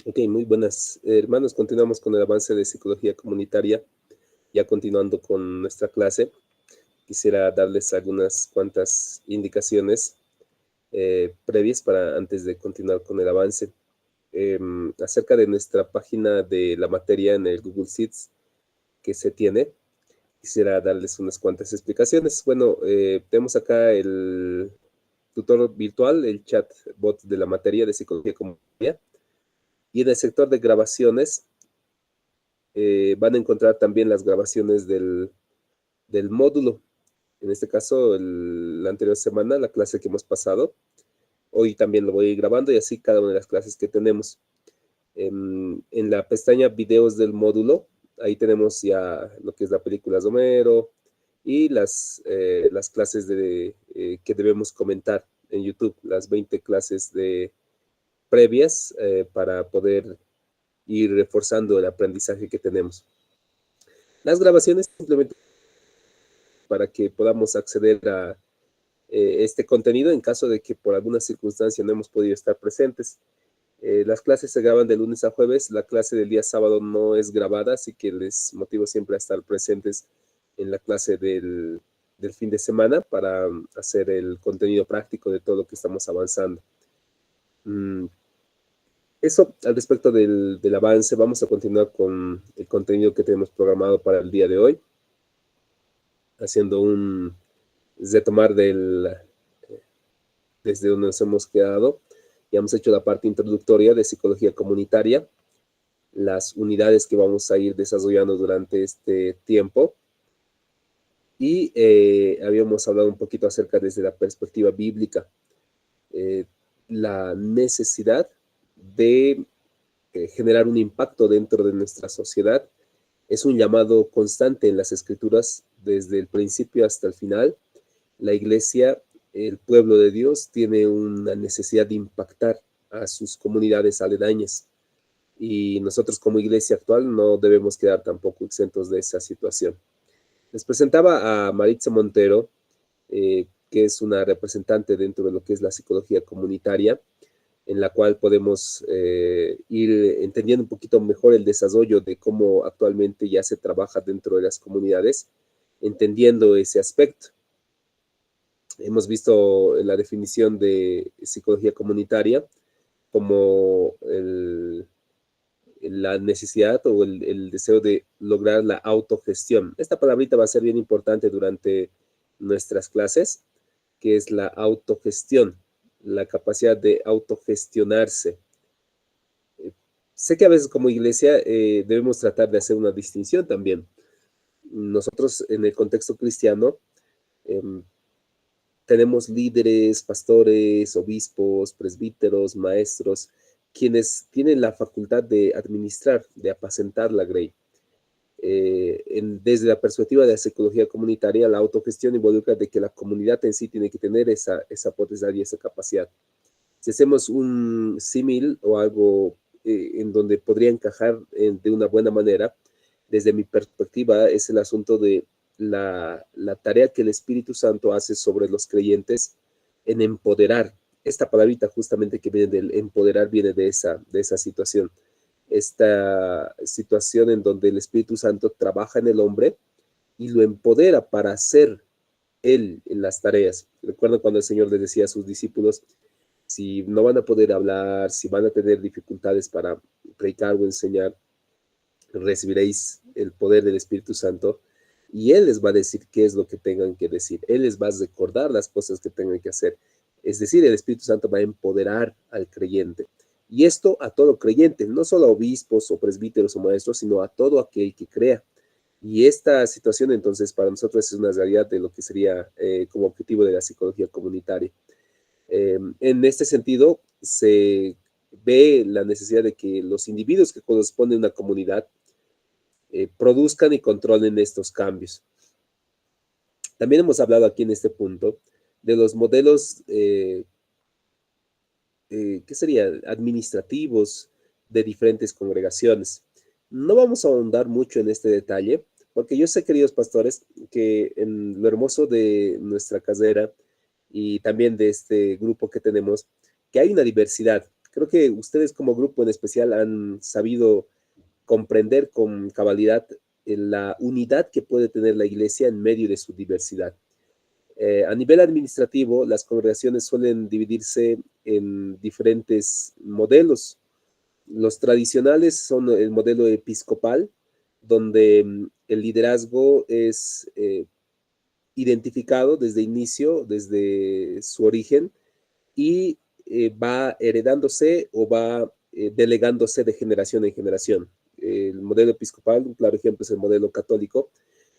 Ok, muy buenas, hermanos. Continuamos con el avance de psicología comunitaria. Ya continuando con nuestra clase, quisiera darles algunas cuantas indicaciones previas para antes de continuar con el avance. Acerca de nuestra página de la materia en el Google Sheets que se tiene, quisiera darles unas cuantas explicaciones. Bueno, tenemos acá el tutor virtual, el chat bot de la materia de psicología comunitaria, y en el sector de grabaciones van a encontrar también las grabaciones del módulo. En este caso, la anterior semana, la clase que hemos pasado. Hoy también lo voy a ir grabando y así cada una de las clases que tenemos. En la pestaña videos del módulo, ahí tenemos ya lo que es la película de Homero y las clases que debemos comentar en YouTube, las 20 clases previas para poder ir reforzando el aprendizaje que tenemos. Las grabaciones simplemente para que podamos acceder a este contenido en caso de que por alguna circunstancia no hemos podido estar presentes. Las clases se graban de lunes a jueves, la clase del día sábado no es grabada, así que les motivo siempre a estar presentes en la clase del fin de semana para hacer el contenido práctico de todo lo que estamos avanzando. Eso al respecto del avance. Vamos a continuar con el contenido que tenemos programado para el día de hoy, haciendo un retomar desde donde nos hemos quedado. Ya hemos hecho la parte introductoria de psicología comunitaria, las unidades que vamos a ir desarrollando durante este tiempo. Y habíamos hablado un poquito acerca desde la perspectiva bíblica, la necesidad de generar un impacto dentro de nuestra sociedad. Es un llamado constante en las escrituras desde el principio hasta el final. La iglesia, el pueblo de Dios, tiene una necesidad de impactar a sus comunidades aledañas. Y nosotros como iglesia actual no debemos quedar tampoco exentos de esa situación. Les presentaba a Maritza Montero, que es una representante dentro de lo que es la psicología comunitaria, en la cual podemos ir entendiendo un poquito mejor el desarrollo de cómo actualmente ya se trabaja dentro de las comunidades, entendiendo ese aspecto. Hemos visto la definición de psicología comunitaria como la necesidad o el deseo de lograr la autogestión. Esta palabrita va a ser bien importante durante nuestras clases, que es la autogestión, la capacidad de autogestionarse. Sé que a veces como iglesia debemos tratar de hacer una distinción también. Nosotros en el contexto cristiano eh, tenemos líderes, pastores, obispos, presbíteros, maestros, quienes tienen la facultad de administrar, de apacentar la grey. Desde la perspectiva de la psicología comunitaria, la autogestión involucra de que la comunidad en sí tiene que tener esa potestad y esa capacidad. Si hacemos un símil o algo en donde podría encajar de una buena manera, desde mi perspectiva, es el asunto de la tarea que el Espíritu Santo hace sobre los creyentes en empoderar. Esta palabrita justamente que viene del empoderar viene de esa situación. Esta situación en donde el Espíritu Santo trabaja en el hombre y lo empodera para hacer él en las tareas. Recuerdo cuando el Señor le decía a sus discípulos, si no van a poder hablar, si van a tener dificultades para predicar o enseñar, recibiréis el poder del Espíritu Santo y Él les va a decir qué es lo que tengan que decir. Él les va a recordar las cosas que tengan que hacer. Es decir, el Espíritu Santo va a empoderar al creyente. Y esto a todo creyente, no solo a obispos o presbíteros o maestros, sino a todo aquel que crea. Y esta situación entonces para nosotros es una realidad de lo que sería como objetivo de la psicología comunitaria. En este sentido, se ve la necesidad de que los individuos que corresponden a una comunidad produzcan y controlen estos cambios. También hemos hablado aquí en este punto de los modelos, ¿qué sería? Administrativos de diferentes congregaciones. No vamos a ahondar mucho en este detalle, porque yo sé, queridos pastores, que en lo hermoso de nuestra carrera y también de este grupo que tenemos, que hay una diversidad. Creo que ustedes como grupo en especial han sabido comprender con cabalidad la unidad que puede tener la iglesia en medio de su diversidad. A nivel administrativo, las congregaciones suelen dividirse en diferentes modelos. Los tradicionales son el modelo episcopal, donde el liderazgo es identificado desde inicio, desde su origen, y va heredándose o va delegándose de generación en generación. El modelo episcopal, un claro ejemplo, es el modelo católico,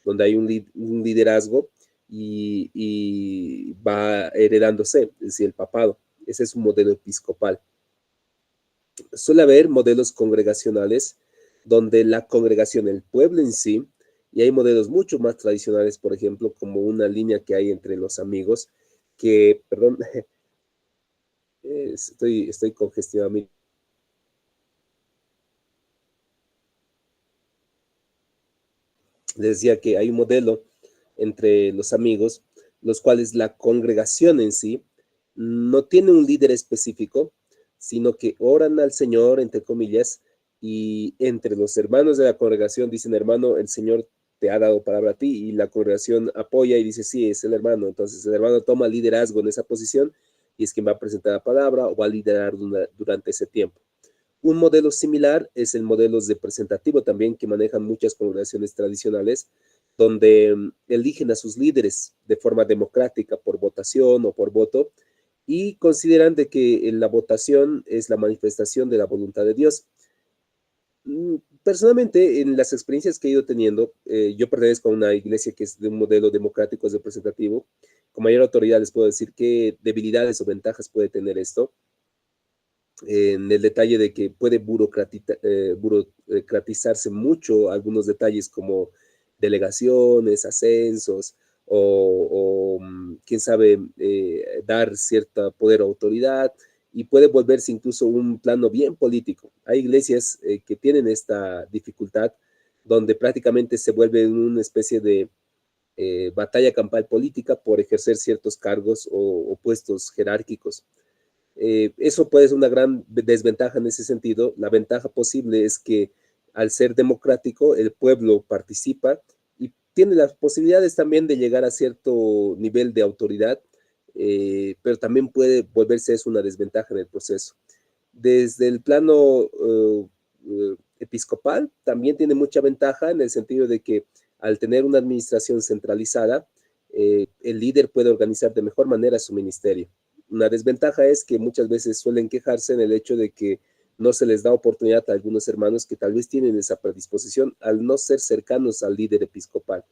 donde hay un liderazgo y va heredándose, es decir, el papado. Ese es un modelo episcopal. Suele haber modelos congregacionales donde la congregación, el pueblo en sí, y hay modelos mucho más tradicionales, por ejemplo, como una línea que hay entre los amigos, que, perdón, estoy congestionado. Les decía que hay un modelo entre los amigos, los cuales la congregación en sí no tiene un líder específico, sino que oran al Señor, entre comillas, y entre los hermanos de la congregación dicen, hermano, el Señor te ha dado palabra a ti, y la congregación apoya y dice, sí, es el hermano. Entonces el hermano toma liderazgo en esa posición y es quien va a presentar la palabra o va a liderar durante ese tiempo. Un modelo similar es el modelo representativo también que manejan muchas congregaciones tradicionales, donde eligen a sus líderes de forma democrática por votación o por voto y consideran de que la votación es la manifestación de la voluntad de Dios. Personalmente, en las experiencias que he ido teniendo, yo pertenezco a una iglesia que es de un modelo democrático representativo. Con mayor autoridad les puedo decir qué debilidades o ventajas puede tener esto, en el detalle de que puede burocratizarse mucho algunos detalles como delegaciones, ascensos o quién sabe, dar cierto poder o autoridad, y puede volverse incluso un plano bien político. Hay iglesias que tienen esta dificultad donde prácticamente se vuelve una especie de batalla campal política por ejercer ciertos cargos o puestos jerárquicos. Eso puede ser una gran desventaja en ese sentido. La ventaja posible es que al ser democrático, el pueblo participa y tiene las posibilidades también de llegar a cierto nivel de autoridad, pero también puede volverse eso una desventaja en el proceso. Desde el plano episcopal, también tiene mucha ventaja en el sentido de que al tener una administración centralizada, el líder puede organizar de mejor manera su ministerio. Una desventaja es que muchas veces suelen quejarse en el hecho de que no se les da oportunidad a algunos hermanos que tal vez tienen esa predisposición al no ser cercanos al líder episcopal.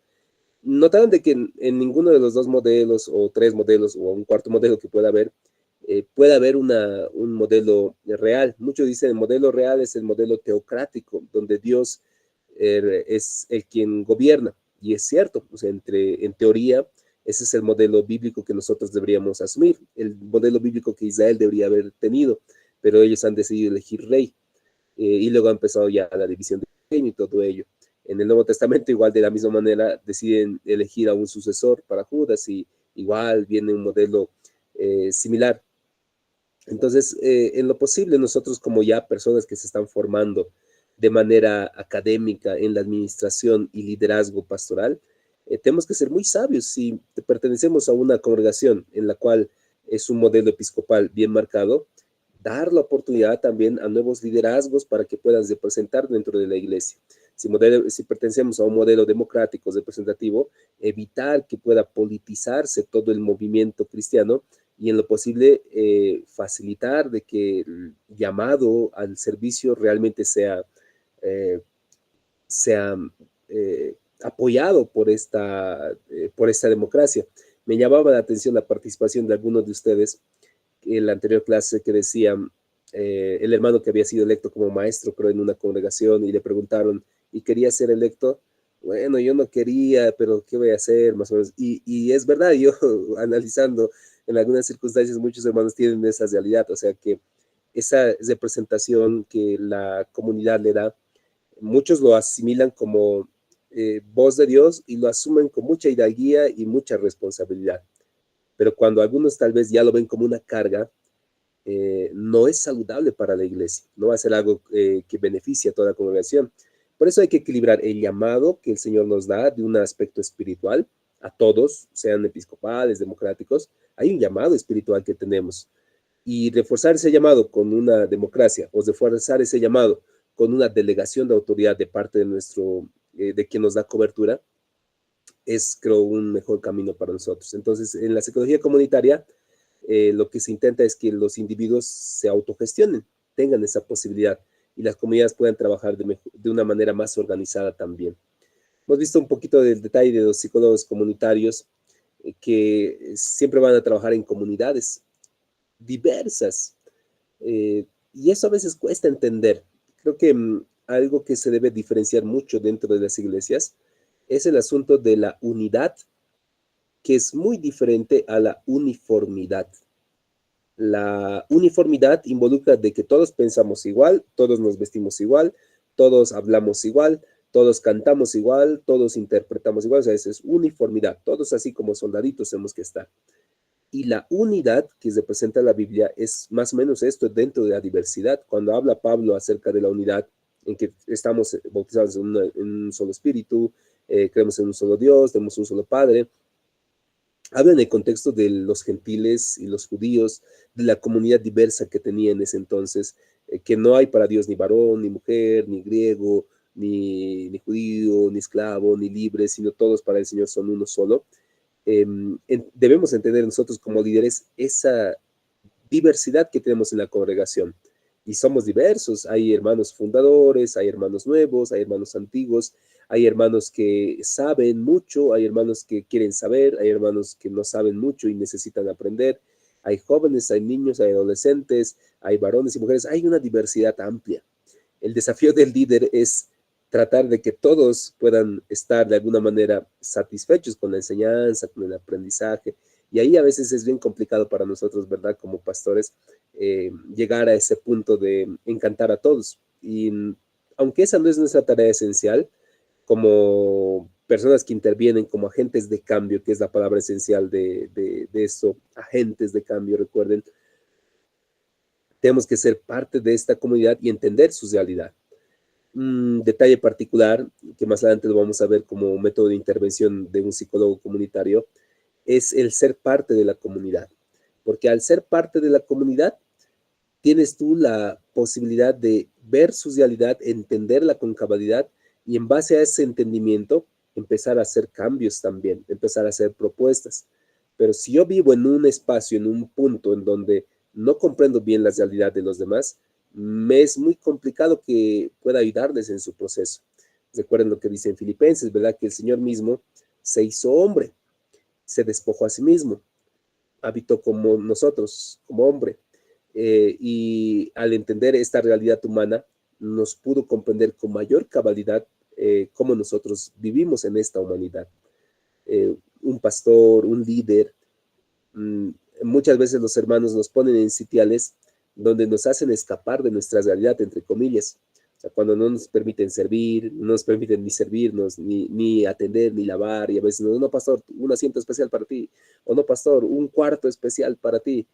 Notaron de que en ninguno de los dos modelos o tres modelos o un cuarto modelo que puede haber un modelo real. Muchos dicen el modelo real es el modelo teocrático, donde Dios es el quien gobierna. Y es cierto, o sea, en teoría, ese es el modelo bíblico que nosotros deberíamos asumir, el modelo bíblico que Israel debería haber tenido, pero ellos han decidido elegir rey, y luego ha empezado ya la división del reino y todo ello. En el Nuevo Testamento, igual de la misma manera, deciden elegir a un sucesor para Judas y igual viene un modelo similar. Entonces, en lo posible, nosotros como ya personas que se están formando de manera académica en la administración y liderazgo pastoral, tenemos que ser muy sabios. Si pertenecemos a una congregación en la cual es un modelo episcopal bien marcado, dar la oportunidad también a nuevos liderazgos para que puedan representar dentro de la iglesia. Si pertenecemos a un modelo democrático representativo, evitar que pueda politizarse todo el movimiento cristiano y en lo posible facilitar de que el llamado al servicio realmente eh, sea apoyado por esta democracia. Me llamaba la atención la participación de algunos de ustedes en la anterior clase que decían el hermano que había sido electo como maestro, creo, en una congregación y le preguntaron, ¿y quería ser electo? Bueno, yo no quería, pero ¿qué voy a hacer? Más o menos. Y es verdad, yo analizando en algunas circunstancias, muchos hermanos tienen esa realidad, o sea que esa representación que la comunidad le da, muchos lo asimilan como voz de Dios y lo asumen con mucha hidalguía y mucha responsabilidad. Pero cuando algunos tal vez ya lo ven como una carga, no es saludable para la iglesia, no va a ser algo que beneficie a toda la congregación. Por eso hay que equilibrar el llamado que el Señor nos da de un aspecto espiritual a todos, sean episcopales, democráticos. Hay un llamado espiritual que tenemos, y reforzar ese llamado con una democracia, o reforzar ese llamado con una delegación de autoridad de parte de de quien nos da cobertura, es, creo, un mejor camino para nosotros. Entonces, en la psicología comunitaria, lo que se intenta es que los individuos se autogestionen, tengan esa posibilidad, y las comunidades puedan trabajar de una manera más organizada también. Hemos visto un poquito del detalle de los psicólogos comunitarios, que siempre van a trabajar en comunidades diversas, y eso a veces cuesta entender. Creo que algo que se debe diferenciar mucho dentro de las iglesias es el asunto de la unidad, que es muy diferente a la uniformidad. La uniformidad involucra de que todos pensamos igual, todos nos vestimos igual, todos hablamos igual, todos cantamos igual, todos interpretamos igual. O sea, eso es uniformidad. Todos así como soldaditos tenemos que estar. Y la unidad que representa la Biblia es más o menos esto, dentro de la diversidad. Cuando habla Pablo acerca de la unidad, en que estamos bautizados en un solo espíritu, creemos en un solo Dios, tenemos un solo Padre, habla en el contexto de los gentiles y los judíos, de la comunidad diversa que tenía en ese entonces, que no hay para Dios ni varón, ni mujer, ni griego, ni judío, ni esclavo, ni libre, sino todos para el Señor son uno solo. Debemos entender nosotros como líderes esa diversidad que tenemos en la congregación. Y somos diversos, hay hermanos fundadores, hay hermanos nuevos, hay hermanos antiguos, hay hermanos que saben mucho, hay hermanos que quieren saber, hay hermanos que no saben mucho y necesitan aprender, hay jóvenes, hay niños, hay adolescentes, hay varones y mujeres, hay una diversidad amplia. El desafío del líder es tratar de que todos puedan estar de alguna manera satisfechos con la enseñanza, con el aprendizaje. Y ahí a veces es bien complicado para nosotros, ¿verdad? Como pastores, llegar a ese punto de encantar a todos. Y aunque esa no es nuestra tarea esencial, como personas que intervienen como agentes de cambio, que es la palabra esencial de eso, agentes de cambio, recuerden, tenemos que ser parte de esta comunidad y entender su realidad. Un detalle particular, que más adelante lo vamos a ver como método de intervención de un psicólogo comunitario, es el ser parte de la comunidad. Porque al ser parte de la comunidad, tienes tú la posibilidad de ver su realidad, entenderla con cabalidad, y en base a ese entendimiento, empezar a hacer cambios también, empezar a hacer propuestas. Pero si yo vivo en un espacio, en un punto en donde no comprendo bien la realidad de los demás, me es muy complicado que pueda ayudarles en su proceso. Recuerden lo que dice en Filipenses, ¿verdad? Que el Señor mismo se hizo hombre, se despojó a sí mismo, habitó como nosotros, como hombre, y al entender esta realidad humana, nos pudo comprender con mayor cabalidad cómo nosotros vivimos en esta humanidad. Un pastor, un líder, mm, muchas veces los hermanos nos ponen en sitiales donde nos hacen escapar de nuestra realidad, entre comillas. O sea, cuando no nos permiten servir, no nos permiten ni servirnos, ni atender, ni lavar, y a veces no, no, pastor, un asiento especial para ti, o no, pastor, un cuarto especial para ti.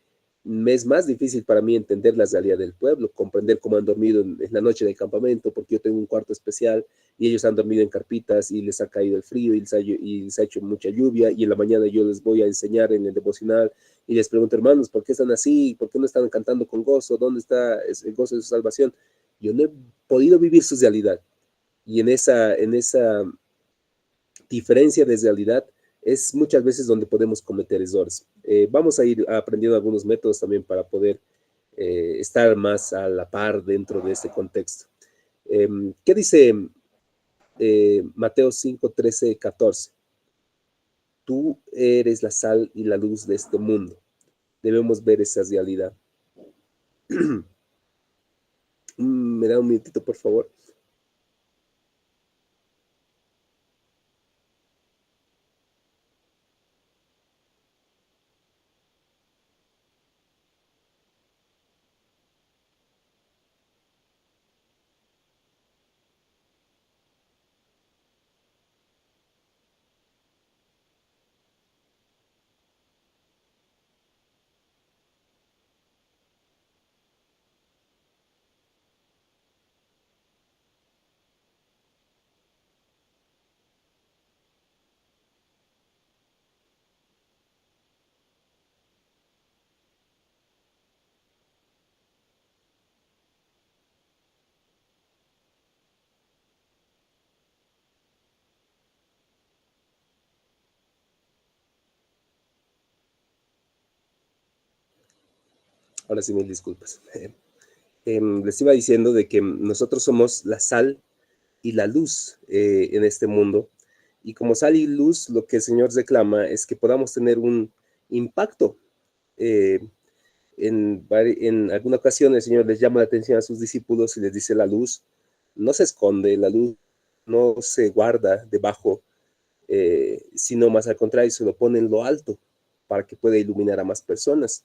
Me es más difícil para mí entender la realidad del pueblo, comprender cómo han dormido en la noche del campamento, porque yo tengo un cuarto especial y ellos han dormido en carpitas y les ha caído el frío y les ha hecho mucha lluvia, y en la mañana yo les voy a enseñar en el devocional y les pregunto, hermanos, ¿por qué están así? ¿Por qué no están cantando con gozo? ¿Dónde está el gozo de su salvación? Yo no he podido vivir su realidad, y en esa diferencia de realidad es muchas veces donde podemos cometer errores. Vamos a ir aprendiendo algunos métodos también para poder estar más a la par dentro de este contexto. ¿Qué dice Mateo 5, 13, 14? Tú eres la sal y la luz de este mundo. Debemos ver esa realidad. Me da un minutito, por favor. Ahora sí, mil disculpas. Les iba diciendo de que nosotros somos la sal y la luz en este mundo. Y como sal y luz, lo que el Señor reclama es que podamos tener un impacto. Eh, en alguna ocasión el Señor les llama la atención a sus discípulos y les dice: la luz no se esconde, la luz no se guarda debajo, sino más al contrario, se lo pone en lo alto para que pueda iluminar a más personas.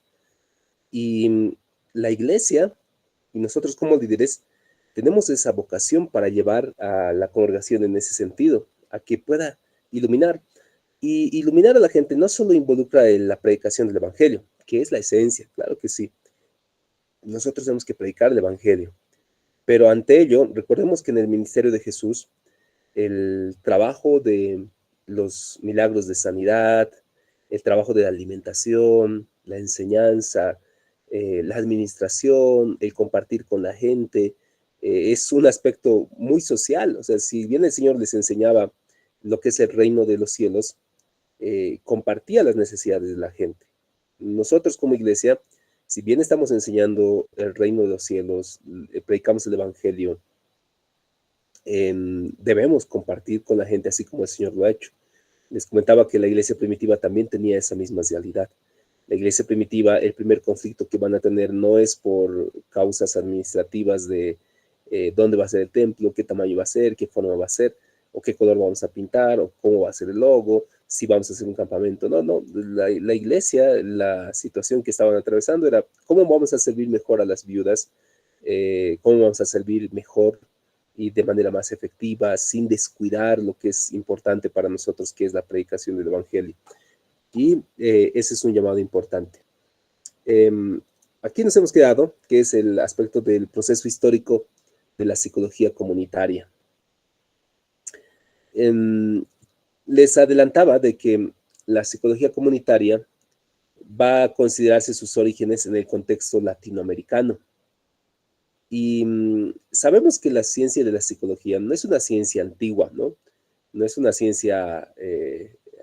Y la iglesia y nosotros como líderes tenemos esa vocación para llevar a la congregación en ese sentido, a que pueda iluminar. Y iluminar a la gente no solo involucra en la predicación del Evangelio, que es la esencia, claro que sí. Nosotros tenemos que predicar el Evangelio. Pero ante ello, recordemos que en el ministerio de Jesús, el trabajo de los milagros de sanidad, el trabajo de la alimentación, la enseñanza, la administración, el compartir con la gente, es un aspecto muy social. O sea, si bien el Señor les enseñaba lo que es el reino de los cielos, compartía las necesidades de la gente. Nosotros como iglesia, si bien estamos enseñando el reino de los cielos, predicamos el Evangelio, debemos compartir con la gente así como el Señor lo ha hecho. Les comentaba que la iglesia primitiva también tenía esa misma realidad. La iglesia primitiva, el primer conflicto que van a tener no es por causas administrativas de dónde va a ser el templo, qué tamaño va a ser, qué forma va a ser, o qué color vamos a pintar, o cómo va a ser el logo, si vamos a hacer un campamento. No, no, la iglesia, la situación que estaban atravesando era cómo vamos a servir mejor a las viudas, cómo vamos a servir mejor y de manera más efectiva, sin descuidar lo que es importante para nosotros, que es la predicación del Evangelio. Y ese es un llamado importante. Aquí nos hemos quedado, que es el aspecto del proceso histórico de la psicología comunitaria. Les adelantaba de que la psicología comunitaria va a considerarse sus orígenes en el contexto latinoamericano. Y sabemos que la ciencia de la psicología no es una ciencia antigua, ¿no? No es una ciencia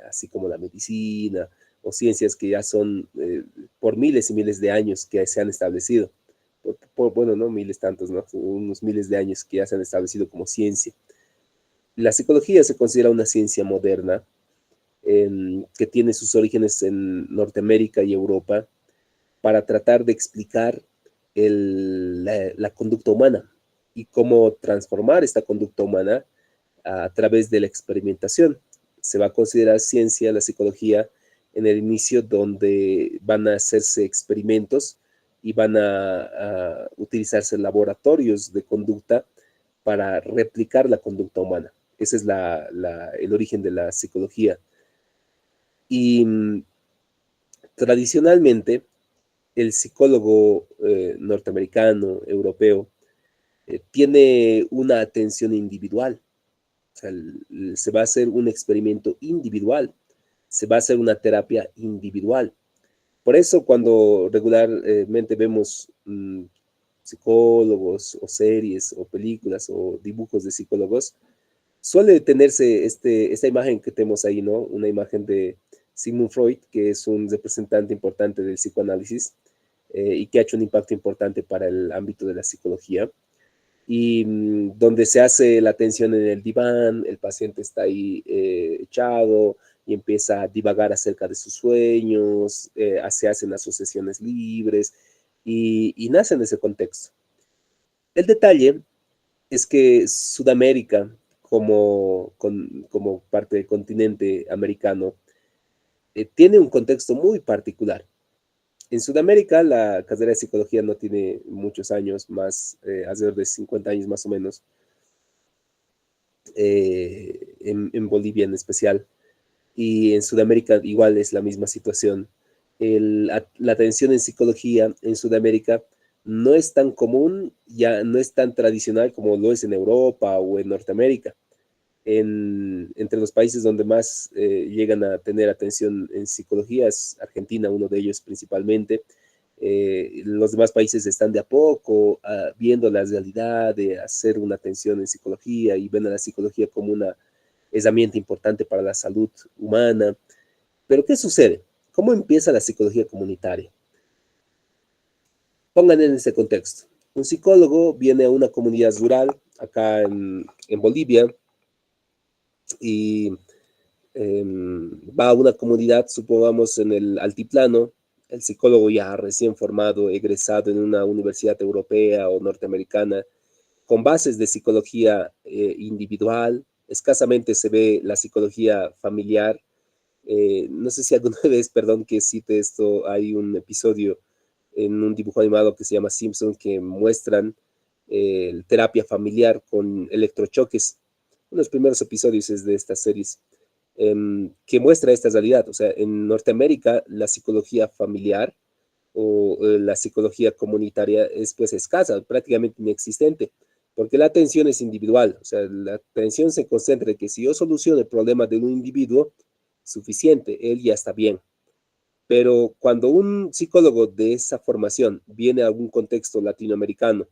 así como la medicina o ciencias que ya son por miles y miles de años que se han establecido. Bueno, no miles tantos, ¿no? Unos miles de años que ya se han establecido como ciencia. La psicología se considera una ciencia moderna que tiene sus orígenes en Norteamérica y Europa para tratar de explicar la conducta humana y cómo transformar esta conducta humana a través de la experimentación. Se va a considerar ciencia la psicología en el inicio, donde van a hacerse experimentos y van a utilizarse laboratorios de conducta para replicar la conducta humana. Ese es el origen de la psicología. Y tradicionalmente, el psicólogo norteamericano, europeo, tiene una atención individual. O sea, se va a hacer un experimento individual, se va a hacer una terapia individual. Por eso cuando regularmente vemos psicólogos o series o películas o dibujos de psicólogos, suele tenerse esta imagen que tenemos ahí, ¿no? Una imagen de Sigmund Freud, que es un representante importante del psicoanálisis y que ha hecho un impacto importante para el ámbito de la psicología, y donde se hace la atención en el diván, el paciente está ahí echado y empieza a divagar acerca de sus sueños, se hacen asociaciones libres y nace en ese contexto. El detalle es que Sudamérica, como parte del continente americano, tiene un contexto muy particular. En Sudamérica, la carrera de psicología no tiene muchos años, más alrededor de 50 años más o menos, en Bolivia en especial, y en Sudamérica igual es la misma situación. La atención en psicología en Sudamérica no es tan común, ya no es tan tradicional como lo es en Europa o en Norteamérica. Entre los países donde más llegan a tener atención en psicología es Argentina, uno de ellos principalmente. Los demás países están de a poco viendo la realidad de hacer una atención en psicología y ven a la psicología como una herramienta importante para la salud humana. Pero ¿qué sucede? ¿Cómo empieza la psicología comunitaria? pongan en ese contexto. Un psicólogo viene a una comunidad rural acá en Bolivia y va a una comunidad, supongamos en el altiplano, el psicólogo ya recién formado, egresado en una universidad europea o norteamericana, con bases de psicología individual, escasamente se ve la psicología familiar. No sé si alguna vez, perdón que cite esto, hay un episodio en un dibujo animado que se llama Simpson que muestran terapia familiar con electrochoques. Uno de los primeros episodios es de estas series que muestra esta realidad. O sea, en Norteamérica la psicología familiar o la psicología comunitaria es pues escasa, prácticamente inexistente, porque la atención es individual. O sea, la atención se concentra en que si yo soluciono el problema de un individuo, suficiente, él ya está bien. Pero cuando un psicólogo de esa formación viene a algún contexto latinoamericano,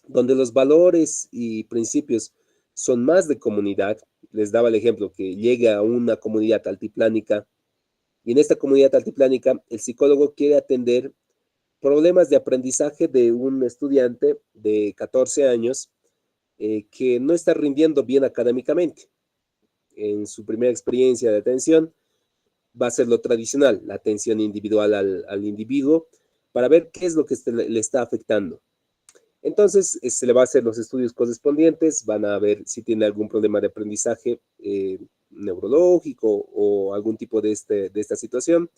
donde los valores y principios son más de comunidad, les daba el ejemplo que llega a una comunidad altiplánica y en esta comunidad altiplánica el psicólogo quiere atender problemas de aprendizaje de un estudiante de 14 años que no está rindiendo bien académicamente. En su primera experiencia de atención, va a ser lo tradicional, la atención individual al individuo, para ver qué es lo que le está afectando. Entonces, se le va a hacer los estudios correspondientes, van a ver si tiene algún problema de aprendizaje neurológico o algún tipo de esta situación.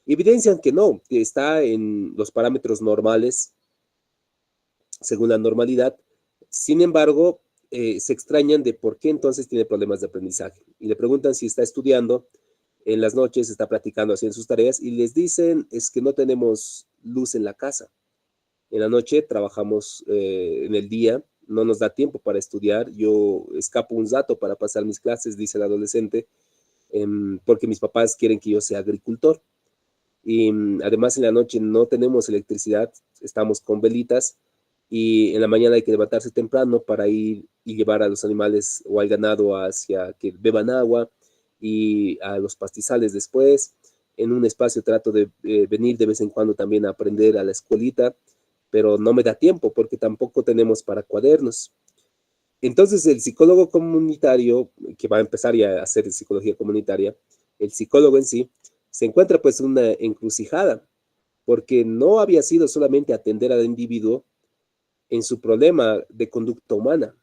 Evidencian que no, que está en los parámetros normales, según la normalidad. Sin embargo, se extrañan de por qué entonces tiene problemas de aprendizaje. Y le preguntan si está estudiando en las noches, está practicando, haciendo sus tareas, y les dicen es que no tenemos luz en la casa. En la noche trabajamos en el día, no nos da tiempo para estudiar. Yo escapo un rato para pasar mis clases, dice el adolescente, porque mis papás quieren que yo sea agricultor. Y además en la noche no tenemos electricidad, estamos con velitas y en la mañana hay que levantarse temprano para ir y llevar a los animales o al ganado hacia que beban agua y a los pastizales después. En un espacio trato de venir de vez en cuando también a aprender a la escuelita, pero no me da tiempo porque tampoco tenemos para cuadernos. Entonces el psicólogo comunitario, que va a empezar ya a hacer psicología comunitaria, el psicólogo en sí, se encuentra pues una encrucijada, porque no había sido solamente atender al individuo en su problema de conducta humana,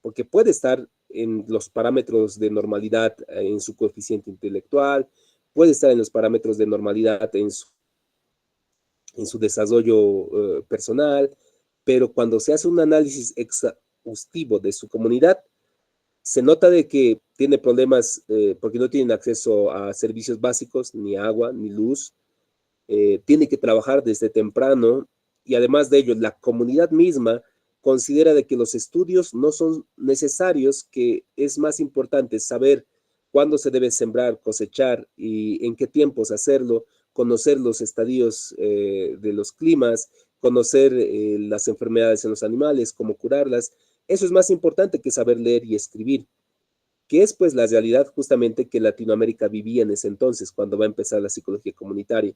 porque puede estar en los parámetros de normalidad en su coeficiente intelectual, puede estar en los parámetros de normalidad en su desarrollo personal, pero cuando se hace un análisis exhaustivo de su comunidad, se nota de que tiene problemas porque no tienen acceso a servicios básicos, ni agua, ni luz, tiene que trabajar desde temprano y además de ello, la comunidad misma considera de que los estudios no son necesarios, que es más importante saber cuándo se debe sembrar, cosechar y en qué tiempos hacerlo, conocer los estadios de los climas, conocer las enfermedades en los animales, cómo curarlas. Eso es más importante que saber leer y escribir, que es pues la realidad justamente que Latinoamérica vivía en ese entonces, cuando va a empezar la psicología comunitaria.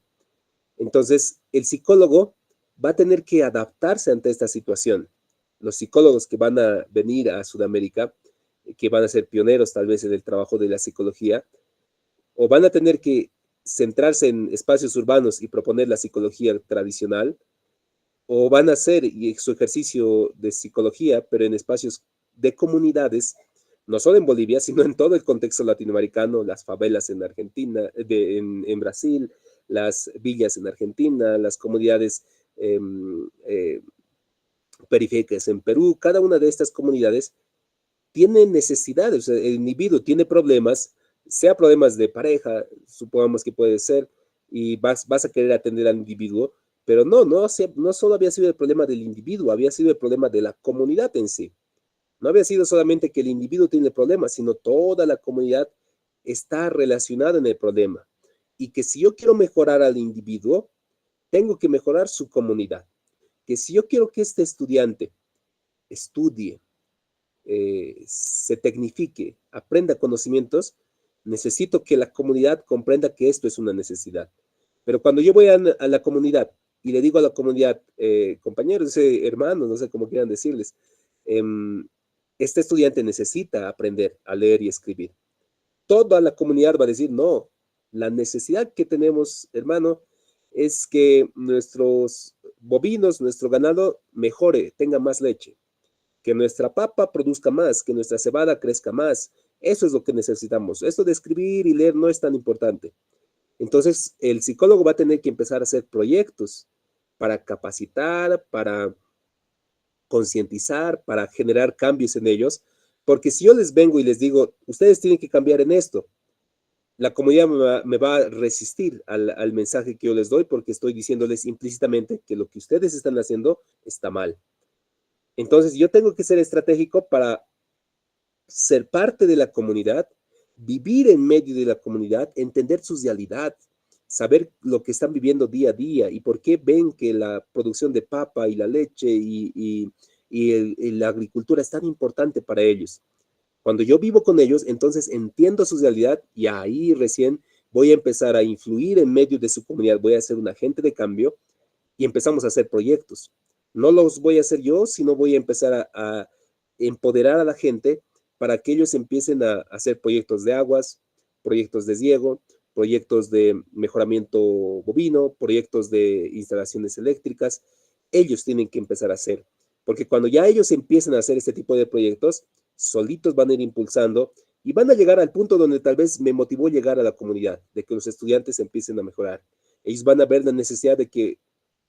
Entonces, el psicólogo va a tener que adaptarse ante esta situación. Los psicólogos que van a venir a Sudamérica, que van a ser pioneros tal vez en el trabajo de la psicología, o van a tener que centrarse en espacios urbanos y proponer la psicología tradicional, o van a hacer su ejercicio de psicología, pero en espacios de comunidades, no solo en Bolivia, sino en todo el contexto latinoamericano, las favelas en Argentina, en Brasil, las villas en Argentina, las comunidades eh, eh, periféricas en Perú. Cada una de estas comunidades tiene necesidades, o sea, el individuo tiene problemas, sea problemas de pareja, supongamos que puede ser, y vas a querer atender al individuo, pero no solo había sido el problema del individuo, había sido el problema de la comunidad en sí. No había sido solamente que el individuo tiene problemas, sino toda la comunidad está relacionada en el problema. Y que si yo quiero mejorar al individuo, tengo que mejorar su comunidad. Que si yo quiero que este estudiante estudie, se tecnifique, aprenda conocimientos, necesito que la comunidad comprenda que esto es una necesidad. Pero cuando yo voy a la comunidad y le digo a la comunidad, compañeros, hermanos, no sé cómo quieran decirles, este estudiante necesita aprender a leer y escribir. Toda la comunidad va a decir, no, la necesidad que tenemos, hermano, es que nuestros bovinos, nuestro ganado mejore, tenga más leche, que nuestra papa produzca más, que nuestra cebada crezca más. Eso es lo que necesitamos. Esto de escribir y leer no es tan importante. Entonces, el psicólogo va a tener que empezar a hacer proyectos para capacitar, para concientizar, para generar cambios en ellos, porque si yo les vengo y les digo, ustedes tienen que cambiar en esto, la comunidad me va a resistir al mensaje que yo les doy porque estoy diciéndoles implícitamente que lo que ustedes están haciendo está mal. Entonces, yo tengo que ser estratégico para ser parte de la comunidad, vivir en medio de la comunidad, entender su realidad, saber lo que están viviendo día a día y por qué ven que la producción de papa y la leche y la agricultura es tan importante para ellos. Cuando yo vivo con ellos, entonces entiendo su realidad y ahí recién voy a empezar a influir en medio de su comunidad, voy a ser un agente de cambio y empezamos a hacer proyectos. No los voy a hacer yo, sino voy a empezar a empoderar a la gente para que ellos empiecen a hacer proyectos de aguas, proyectos de riego, proyectos de mejoramiento bovino, proyectos de instalaciones eléctricas. Ellos tienen que empezar a hacer, porque cuando ya ellos empiecen a hacer este tipo de proyectos, solitos van a ir impulsando y van a llegar al punto donde tal vez me motivó llegar a la comunidad, de que los estudiantes empiecen a mejorar. Ellos van a ver la necesidad de que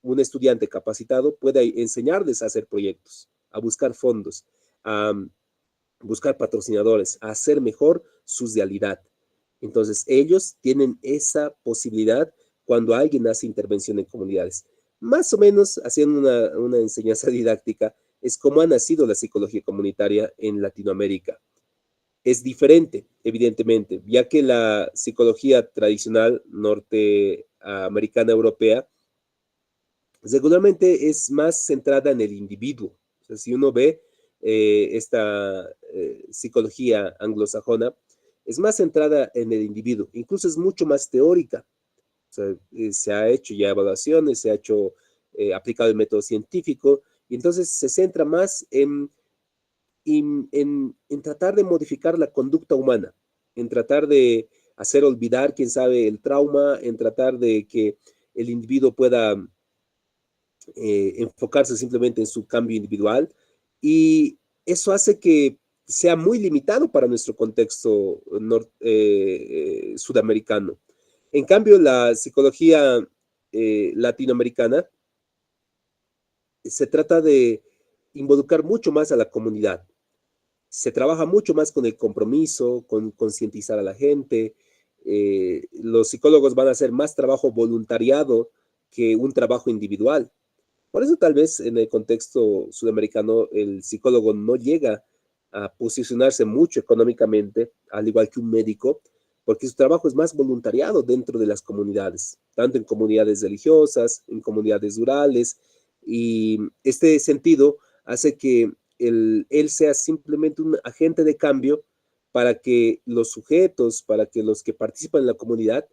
un estudiante capacitado pueda enseñarles a hacer proyectos, a buscar fondos, a buscar patrocinadores, a hacer mejor su realidad. Entonces, ellos tienen esa posibilidad cuando alguien hace intervención en comunidades. Más o menos, haciendo una enseñanza didáctica, es como ha nacido la psicología comunitaria en Latinoamérica. Es diferente, evidentemente, ya que la psicología tradicional norteamericana, europea, regularmente es más centrada en el individuo. O sea, si uno ve esta psicología anglosajona, es más centrada en el individuo, incluso es mucho más teórica. O sea, se ha hecho ya evaluaciones, se ha hecho aplicado el método científico, y entonces se centra más en tratar de modificar la conducta humana, en tratar de hacer olvidar, quién sabe, el trauma, en tratar de que el individuo pueda enfocarse simplemente en su cambio individual y eso hace que sea muy limitado para nuestro contexto sudamericano. En cambio, la psicología latinoamericana se trata de involucrar mucho más a la comunidad. Se trabaja mucho más con el compromiso, con concientizar a la gente. Los psicólogos van a hacer más trabajo voluntariado que un trabajo individual. Por eso tal vez en el contexto sudamericano el psicólogo no llega a posicionarse mucho económicamente, al igual que un médico, porque su trabajo es más voluntariado dentro de las comunidades, tanto en comunidades religiosas, en comunidades rurales, y este sentido hace que él sea simplemente un agente de cambio para que los sujetos, para que los que participan en la comunidad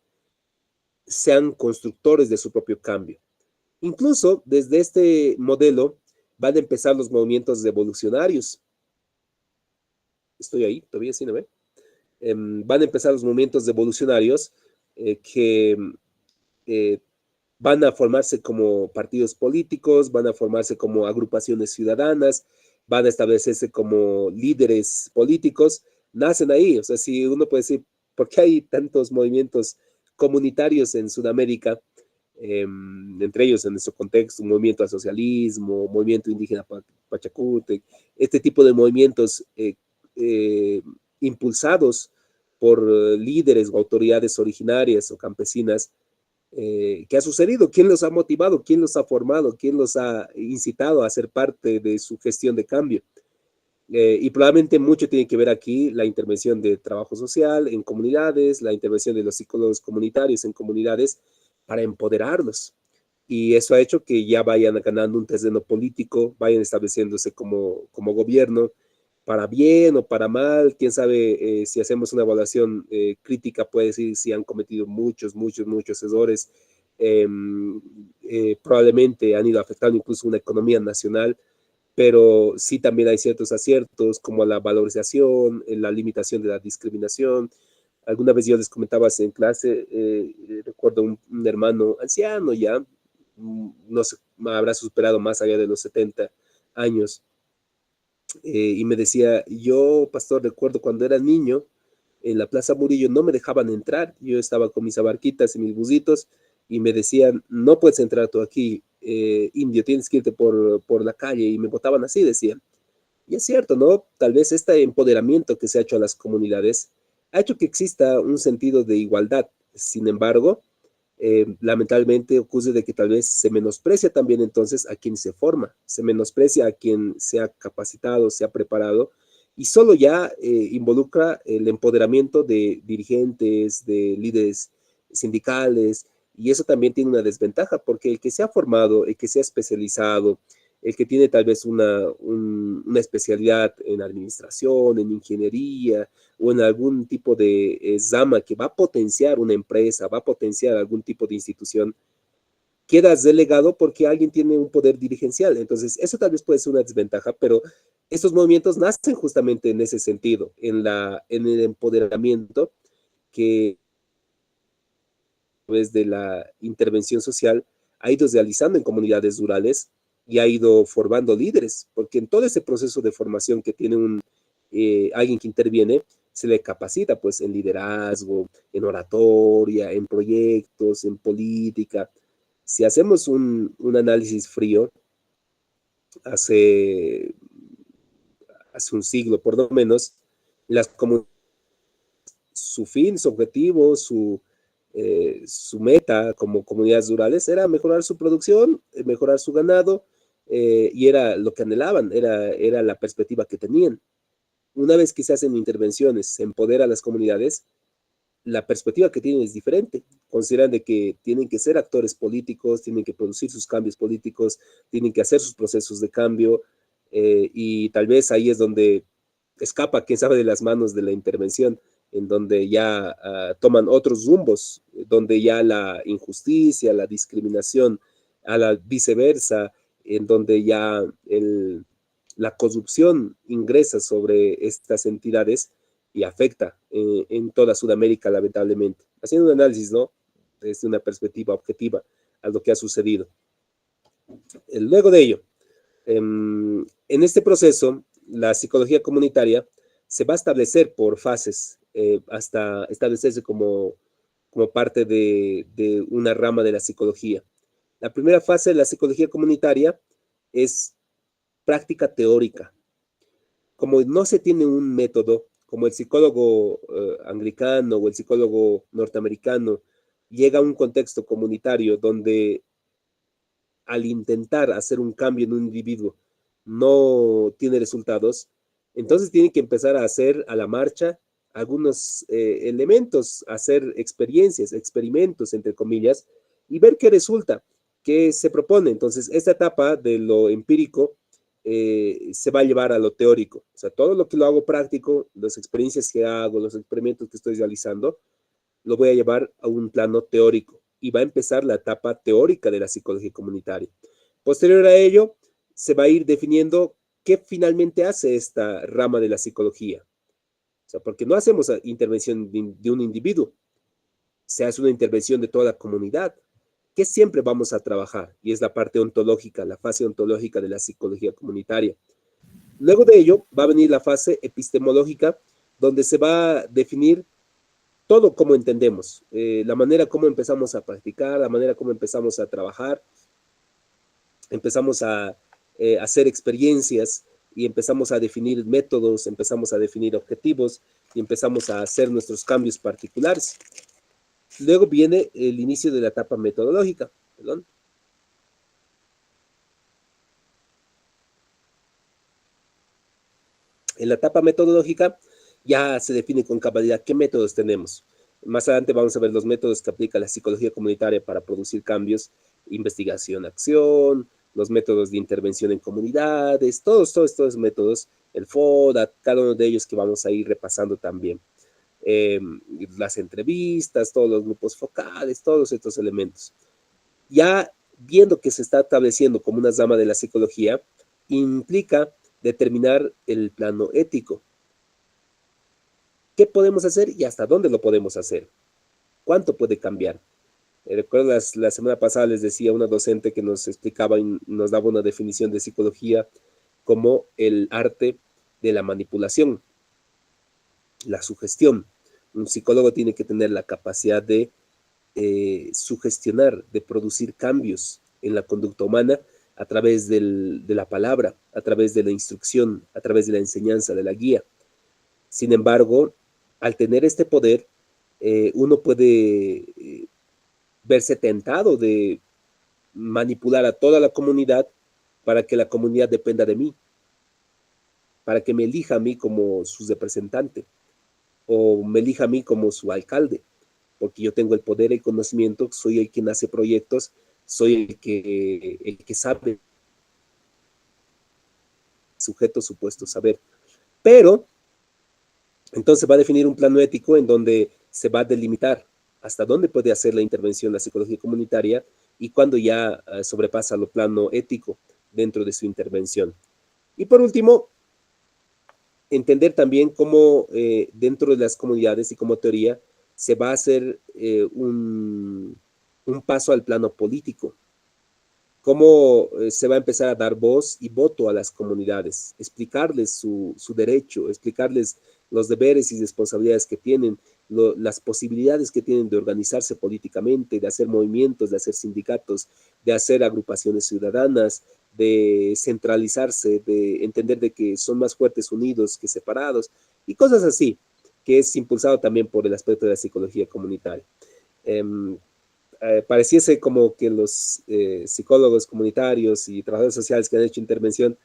sean constructores de su propio cambio. Incluso desde este modelo van a empezar los movimientos revolucionarios. Estoy ahí, todavía sí, ¿no ve? Van a empezar los movimientos revolucionarios que eh, van a formarse como partidos políticos, van a formarse como agrupaciones ciudadanas, van a establecerse como líderes políticos, nacen ahí. O sea, si uno puede decir, ¿por qué hay tantos movimientos comunitarios en Sudamérica? Entre ellos en nuestro contexto, un movimiento al socialismo, movimiento indígena Pachacútec, este tipo de movimientos eh, impulsados por líderes o autoridades originarias o campesinas. ¿Qué ha sucedido? ¿Quién los ha motivado? ¿Quién los ha formado? ¿Quién los ha incitado a ser parte de su gestión de cambio? Y probablemente mucho tiene que ver aquí la intervención de trabajo social en comunidades, la intervención de los psicólogos comunitarios en comunidades para empoderarlos. Y eso ha hecho que ya vayan ganando un terreno político, vayan estableciéndose como gobierno, para bien o para mal. Quién sabe si hacemos una evaluación crítica, puede decir si han cometido muchos errores probablemente han ido afectando incluso una economía nacional, pero sí también hay ciertos aciertos como la valorización, la limitación de la discriminación. Alguna vez yo les comentaba en clase, recuerdo un hermano anciano ya, no sé, habrá superado más allá de los 70 años, y me decía, yo, pastor, recuerdo cuando era niño, en la Plaza Murillo no me dejaban entrar, yo estaba con mis abarquitas y mis busitos, y me decían, no puedes entrar tú aquí, indio, tienes que irte por la calle, y me botaban así, decían. Y es cierto, ¿no? Tal vez este empoderamiento que se ha hecho a las comunidades ha hecho que exista un sentido de igualdad. Sin embargo, lamentablemente ocurre de que tal vez se menosprecia también entonces a quien se forma, se menosprecia a quien se ha capacitado, se ha preparado, y solo ya involucra el empoderamiento de dirigentes, de líderes sindicales, y eso también tiene una desventaja, porque el que se ha formado, el que se ha especializado, el que tiene tal vez una especialidad en administración, en ingeniería o en algún tipo de zama que va a potenciar una empresa, va a potenciar algún tipo de institución, quedas delegado porque alguien tiene un poder dirigencial. Entonces, eso tal vez puede ser una desventaja, pero estos movimientos nacen justamente en ese sentido, en el empoderamiento que a través de la intervención social ha ido realizando en comunidades rurales y ha ido formando líderes, porque en todo ese proceso de formación que tiene alguien que interviene, se le capacita pues en liderazgo, en oratoria, en proyectos, en política. Si hacemos un análisis frío, hace, hace un siglo por lo menos, las comunidades, su fin, su objetivo, su meta como comunidades rurales era mejorar su producción, mejorar su ganado, y era lo que anhelaban, era la perspectiva que tenían. Una vez que se hacen intervenciones, se empodera a las comunidades, la perspectiva que tienen es diferente. Consideran de que tienen que ser actores políticos, tienen que producir sus cambios políticos, tienen que hacer sus procesos de cambio, y tal vez ahí es donde escapa, quién sabe, de las manos de la intervención, en donde ya toman otros rumbos, donde ya la injusticia, la discriminación, a la viceversa, en donde ya la corrupción ingresa sobre estas entidades y afecta en toda Sudamérica, lamentablemente. Haciendo un análisis, ¿no? Desde una perspectiva objetiva a lo que ha sucedido. Luego de ello, en este proceso, la psicología comunitaria se va a establecer por fases hasta establecerse como parte de una rama de la psicología. La primera fase de la psicología comunitaria es práctica teórica. Como no se tiene un método, como el psicólogo anglicano o el psicólogo norteamericano llega a un contexto comunitario donde al intentar hacer un cambio en un individuo no tiene resultados, entonces tiene que empezar a hacer a la marcha algunos elementos, hacer experiencias, experimentos, entre comillas, y ver qué resulta, qué se propone. Entonces, esta etapa de lo empírico se va a llevar a lo teórico. O sea, todo lo que lo hago práctico, las experiencias que hago, los experimentos que estoy realizando, lo voy a llevar a un plano teórico y va a empezar la etapa teórica de la psicología comunitaria. Posterior a ello, se va a ir definiendo qué finalmente hace esta rama de la psicología. O sea, porque no hacemos intervención de un individuo, se hace una intervención de toda la comunidad, que siempre vamos a trabajar, y es la parte ontológica, la fase ontológica de la psicología comunitaria. Luego de ello va a venir la fase epistemológica, donde se va a definir todo como entendemos, la manera como empezamos a practicar, la manera como empezamos a trabajar, empezamos a hacer experiencias y empezamos a definir métodos, empezamos a definir objetivos y empezamos a hacer nuestros cambios particulares. Luego viene el inicio de la etapa metodológica. Perdón. En la etapa metodológica ya se define con cabalidad qué métodos tenemos. Más adelante vamos a ver los métodos que aplica la psicología comunitaria para producir cambios, investigación, acción, los métodos de intervención en comunidades, todos estos métodos, el FODA, cada uno de ellos que vamos a ir repasando también. Las entrevistas, todos los grupos focales, todos estos elementos. Ya viendo que se está estableciendo como una rama de la psicología, implica determinar el plano ético. ¿Qué podemos hacer y hasta dónde lo podemos hacer? ¿Cuánto puede cambiar? Recuerdo la semana pasada les decía a una docente que nos explicaba y nos daba una definición de psicología como el arte de la manipulación, la sugestión. Un psicólogo tiene que tener la capacidad de sugestionar, de producir cambios en la conducta humana a través de la palabra, a través de la instrucción, a través de la enseñanza, de la guía. Sin embargo, al tener este poder, uno puede verse tentado de manipular a toda la comunidad para que la comunidad dependa de mí, para que me elija a mí como su representante o me elija a mí como su alcalde, porque yo tengo el poder y el conocimiento, soy el quien hace proyectos, soy el que sabe, sujeto supuesto saber. Pero entonces va a definir un plano ético en donde se va a delimitar hasta dónde puede hacer la intervención la psicología comunitaria y cuando ya sobrepasa lo plano ético dentro de su intervención. Y por último, entender también cómo dentro de las comunidades y como teoría se va a hacer un paso al plano político, cómo se va a empezar a dar voz y voto a las comunidades, explicarles su derecho, explicarles los deberes y responsabilidades que tienen, las posibilidades que tienen de organizarse políticamente, de hacer movimientos, de hacer sindicatos, de hacer agrupaciones ciudadanas, de centralizarse, de entender de que son más fuertes unidos que separados y cosas así, que es impulsado también por el aspecto de la psicología comunitaria. Pareciese como que los psicólogos comunitarios y trabajadores sociales que han hecho intervención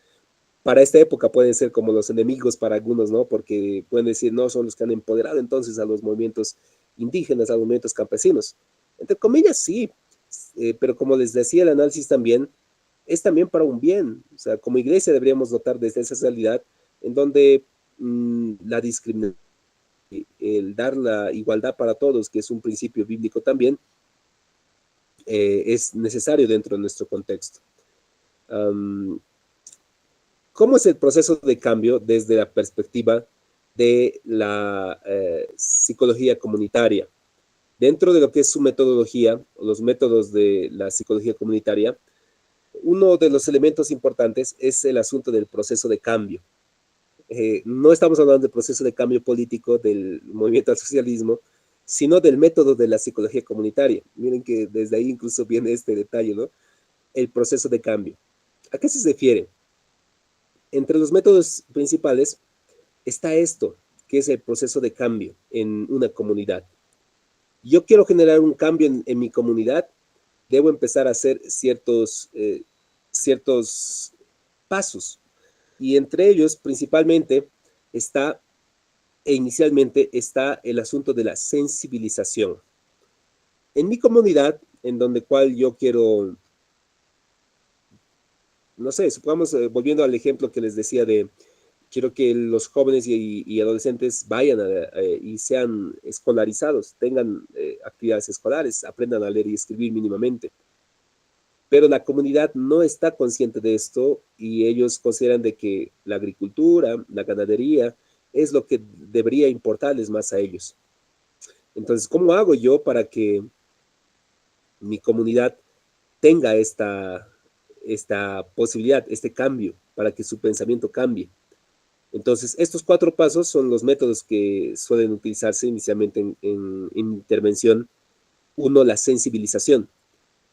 para esta época pueden ser como los enemigos para algunos, ¿no? Porque pueden decir, no, son los que han empoderado entonces a los movimientos indígenas, a los movimientos campesinos. Entre comillas, sí, pero como les decía el análisis también, es también para un bien. O sea, como iglesia deberíamos notar desde esa realidad en donde la discriminación, el dar la igualdad para todos, que es un principio bíblico también, es necesario dentro de nuestro contexto. ¿Cómo es el proceso de cambio desde la perspectiva de la psicología comunitaria? Dentro de lo que es su metodología, los métodos de la psicología comunitaria, uno de los elementos importantes es el asunto del proceso de cambio. No estamos hablando del proceso de cambio político del movimiento al socialismo, sino del método de la psicología comunitaria. Miren que desde ahí incluso viene este detalle, ¿no? El proceso de cambio. ¿A qué se refiere? Entre los métodos principales está esto, que es el proceso de cambio en una comunidad. Yo quiero generar un cambio en mi comunidad, debo empezar a hacer ciertos pasos. Y entre ellos, principalmente, está, e inicialmente, está el asunto de la sensibilización. En mi comunidad, en donde cual yo quiero, no sé, supongamos, volviendo al ejemplo que les decía de, quiero que los jóvenes y adolescentes vayan y sean escolarizados, tengan actividades escolares, aprendan a leer y escribir mínimamente. Pero la comunidad no está consciente de esto y ellos consideran de que la agricultura, la ganadería, es lo que debería importarles más a ellos. Entonces, ¿cómo hago yo para que mi comunidad tenga esta posibilidad, este cambio, para que su pensamiento cambie? Entonces, estos 4 pasos son los métodos que suelen utilizarse inicialmente en intervención. Uno, la sensibilización.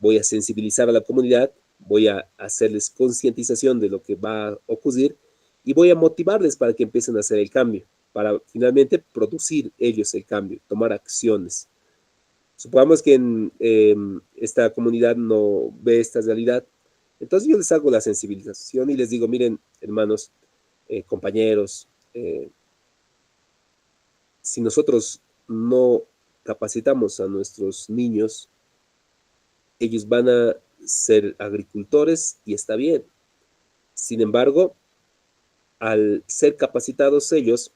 Voy a sensibilizar a la comunidad, voy a hacerles concientización de lo que va a ocurrir y voy a motivarles para que empiecen a hacer el cambio, para finalmente producir ellos el cambio, tomar acciones. Supongamos que esta comunidad no ve esta realidad, entonces yo les hago la sensibilización y les digo, miren, hermanos, compañeros, si nosotros no capacitamos a nuestros niños, ellos van a ser agricultores y está bien. Sin embargo, al ser capacitados ellos,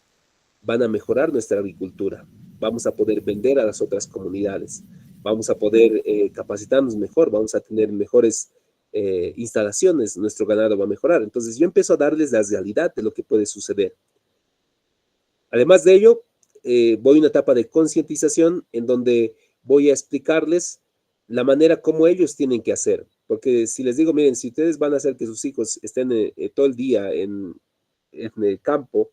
van a mejorar nuestra agricultura. Vamos a poder vender a las otras comunidades. vamos a poder capacitarnos mejor, vamos a tener mejores instalaciones, nuestro ganado va a mejorar. Entonces yo empiezo a darles la realidad de lo que puede suceder. Además de ello, voy a una etapa de concientización en donde voy a explicarles la manera como ellos tienen que hacer. Porque si les digo, miren, si ustedes van a hacer que sus hijos estén todo el día en el campo,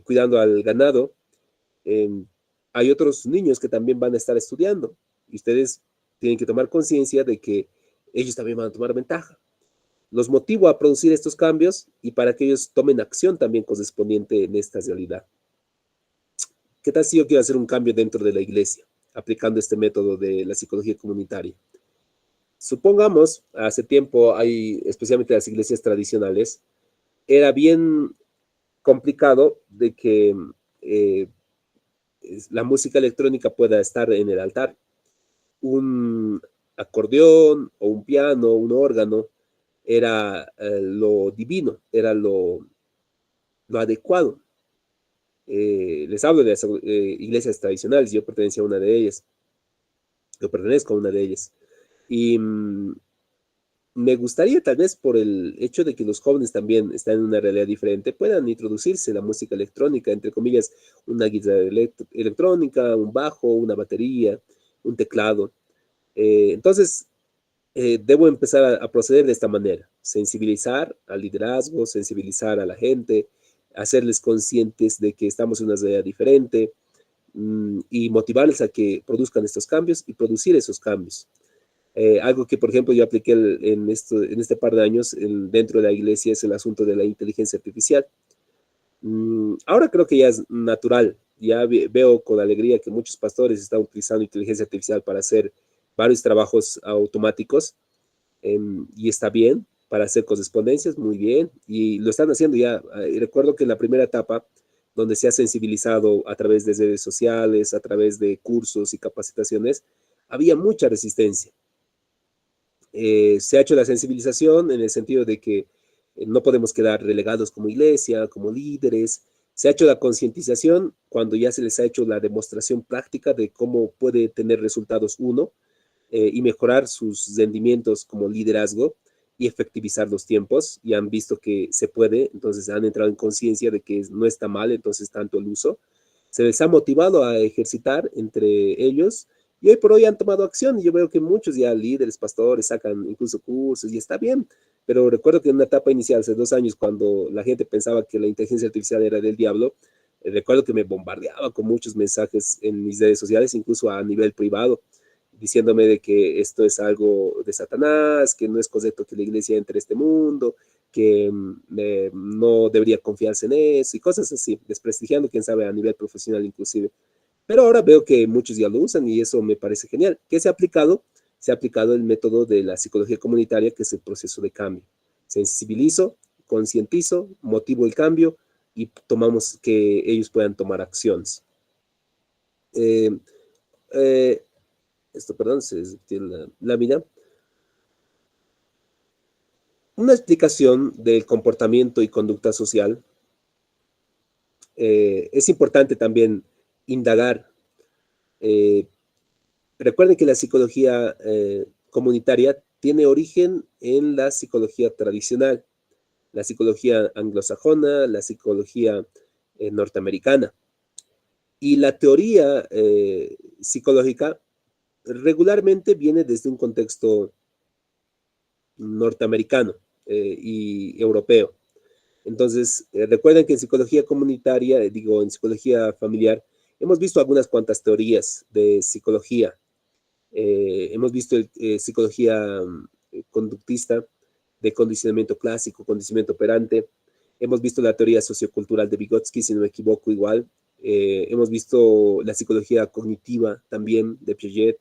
cuidando al ganado, hay otros niños que también van a estar estudiando y ustedes tienen que tomar conciencia de que ellos también van a tomar ventaja. Los motivo a producir estos cambios y para que ellos tomen acción también correspondiente en esta realidad. ¿Qué tal si yo quiero hacer un cambio dentro de la iglesia, aplicando este método de la psicología comunitaria? Supongamos, hace tiempo, especialmente las iglesias tradicionales, era bien complicado de que la música electrónica pueda estar en el altar. Un acordeón o un piano, un órgano, era lo divino, era lo adecuado. Les hablo de las iglesias tradicionales, yo pertenecía a una de ellas, yo pertenezco a una de ellas. Y me gustaría tal vez por el hecho de que los jóvenes también están en una realidad diferente, puedan introducirse la música electrónica, entre comillas, una guitarra electrónica, un bajo, una batería, un teclado. Entonces, debo empezar a proceder de esta manera, sensibilizar al liderazgo, sensibilizar a la gente, hacerles conscientes de que estamos en una realidad diferente y motivarles a que produzcan estos cambios y producir esos cambios. Algo que, por ejemplo, yo apliqué en este par de años dentro de la iglesia es el asunto de la inteligencia artificial. Ahora creo que ya es natural. Ya veo con alegría que muchos pastores están utilizando inteligencia artificial para hacer varios trabajos automáticos y está bien para hacer correspondencias, muy bien. Y lo están haciendo ya. Recuerdo que en la primera etapa, donde se ha sensibilizado a través de redes sociales, a través de cursos y capacitaciones, había mucha resistencia. Se ha hecho la sensibilización en el sentido de que no podemos quedar relegados como iglesia, como líderes. Se ha hecho la concientización cuando ya se les ha hecho la demostración práctica de cómo puede tener resultados uno y mejorar sus rendimientos como liderazgo y efectivizar los tiempos. Y han visto que se puede, entonces han entrado en conciencia de que no está mal, entonces tanto el uso. Se les ha motivado a ejercitar entre ellos y hoy por hoy han tomado acción. Yo veo que muchos ya líderes, pastores, sacan incluso cursos y está bien. Pero recuerdo que en una etapa inicial, hace 2 años, cuando la gente pensaba que la inteligencia artificial era del diablo, recuerdo que me bombardeaba con muchos mensajes en mis redes sociales, incluso a nivel privado, diciéndome de que esto es algo de Satanás, que no es correcto que la iglesia entre a este mundo, que no debería confiarse en eso y cosas así, desprestigiando, quién sabe, a nivel profesional inclusive. Pero ahora veo que muchos ya lo usan y eso me parece genial. ¿Qué se ha aplicado? Se ha aplicado el método de la psicología comunitaria, que es el proceso de cambio. Sensibilizo, concientizo, motivo el cambio y tomamos que ellos puedan tomar acciones. Eh, eh, perdón, se tiene la lámina. Una explicación del comportamiento y conducta social. Es importante también indagar. Recuerden que la psicología comunitaria tiene origen en la psicología tradicional, la psicología anglosajona, la psicología norteamericana. Y la teoría psicológica regularmente viene desde un contexto norteamericano y europeo. Entonces, recuerden que en psicología comunitaria, en psicología familiar, hemos visto algunas cuantas teorías de psicología. Hemos visto psicología conductista, de condicionamiento clásico, condicionamiento operante. Hemos visto la teoría sociocultural de Vygotsky, si no me equivoco, igual. Hemos visto la psicología cognitiva también de Piaget.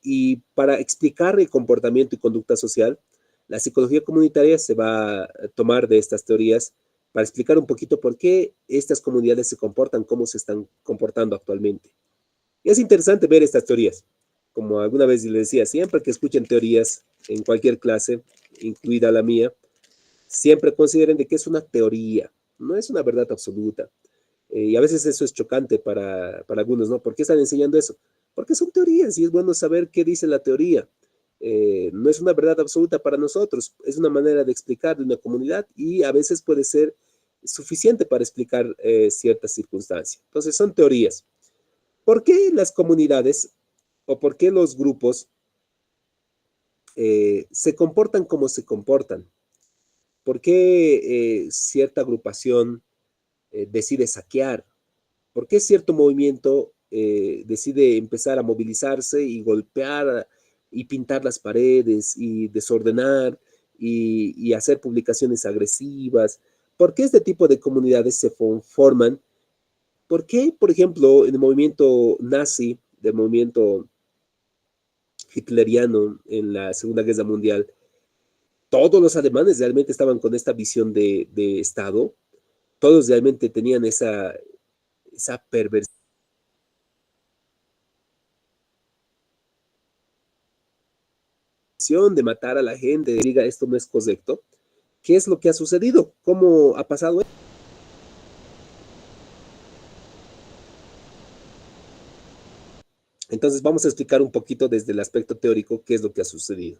Y para explicar el comportamiento y conducta social, la psicología comunitaria se va a tomar de estas teorías para explicar un poquito por qué estas comunidades se comportan, cómo se están comportando actualmente. Y es interesante ver estas teorías. Como alguna vez les decía, siempre que escuchen teorías en cualquier clase, incluida la mía, siempre consideren de que es una teoría, no es una verdad absoluta. Y a veces eso es chocante para algunos, ¿no? ¿Por qué están enseñando eso? porque son teorías y es bueno saber qué dice la teoría. No es una verdad absoluta para nosotros, es una manera de explicar de una comunidad y a veces puede ser suficiente para explicar ciertas circunstancias. Entonces son teorías. ¿Por qué las comunidades o por qué los grupos se comportan como se comportan? ¿Por qué cierta agrupación decide saquear? ¿Por qué cierto movimiento decide empezar a movilizarse y golpear y pintar las paredes y desordenar y hacer publicaciones agresivas? ¿Por qué este tipo de comunidades se forman? ¿Por qué, por ejemplo, en el movimiento nazi, del movimiento hitleriano en la Segunda Guerra Mundial, todos los alemanes realmente estaban con esta visión de Estado? Todos realmente tenían esa perversión de matar a la gente, de diga esto no es correcto. ¿Qué es lo que ha sucedido? ¿Cómo ha pasado? Entonces vamos a explicar un poquito desde el aspecto teórico qué es lo que ha sucedido.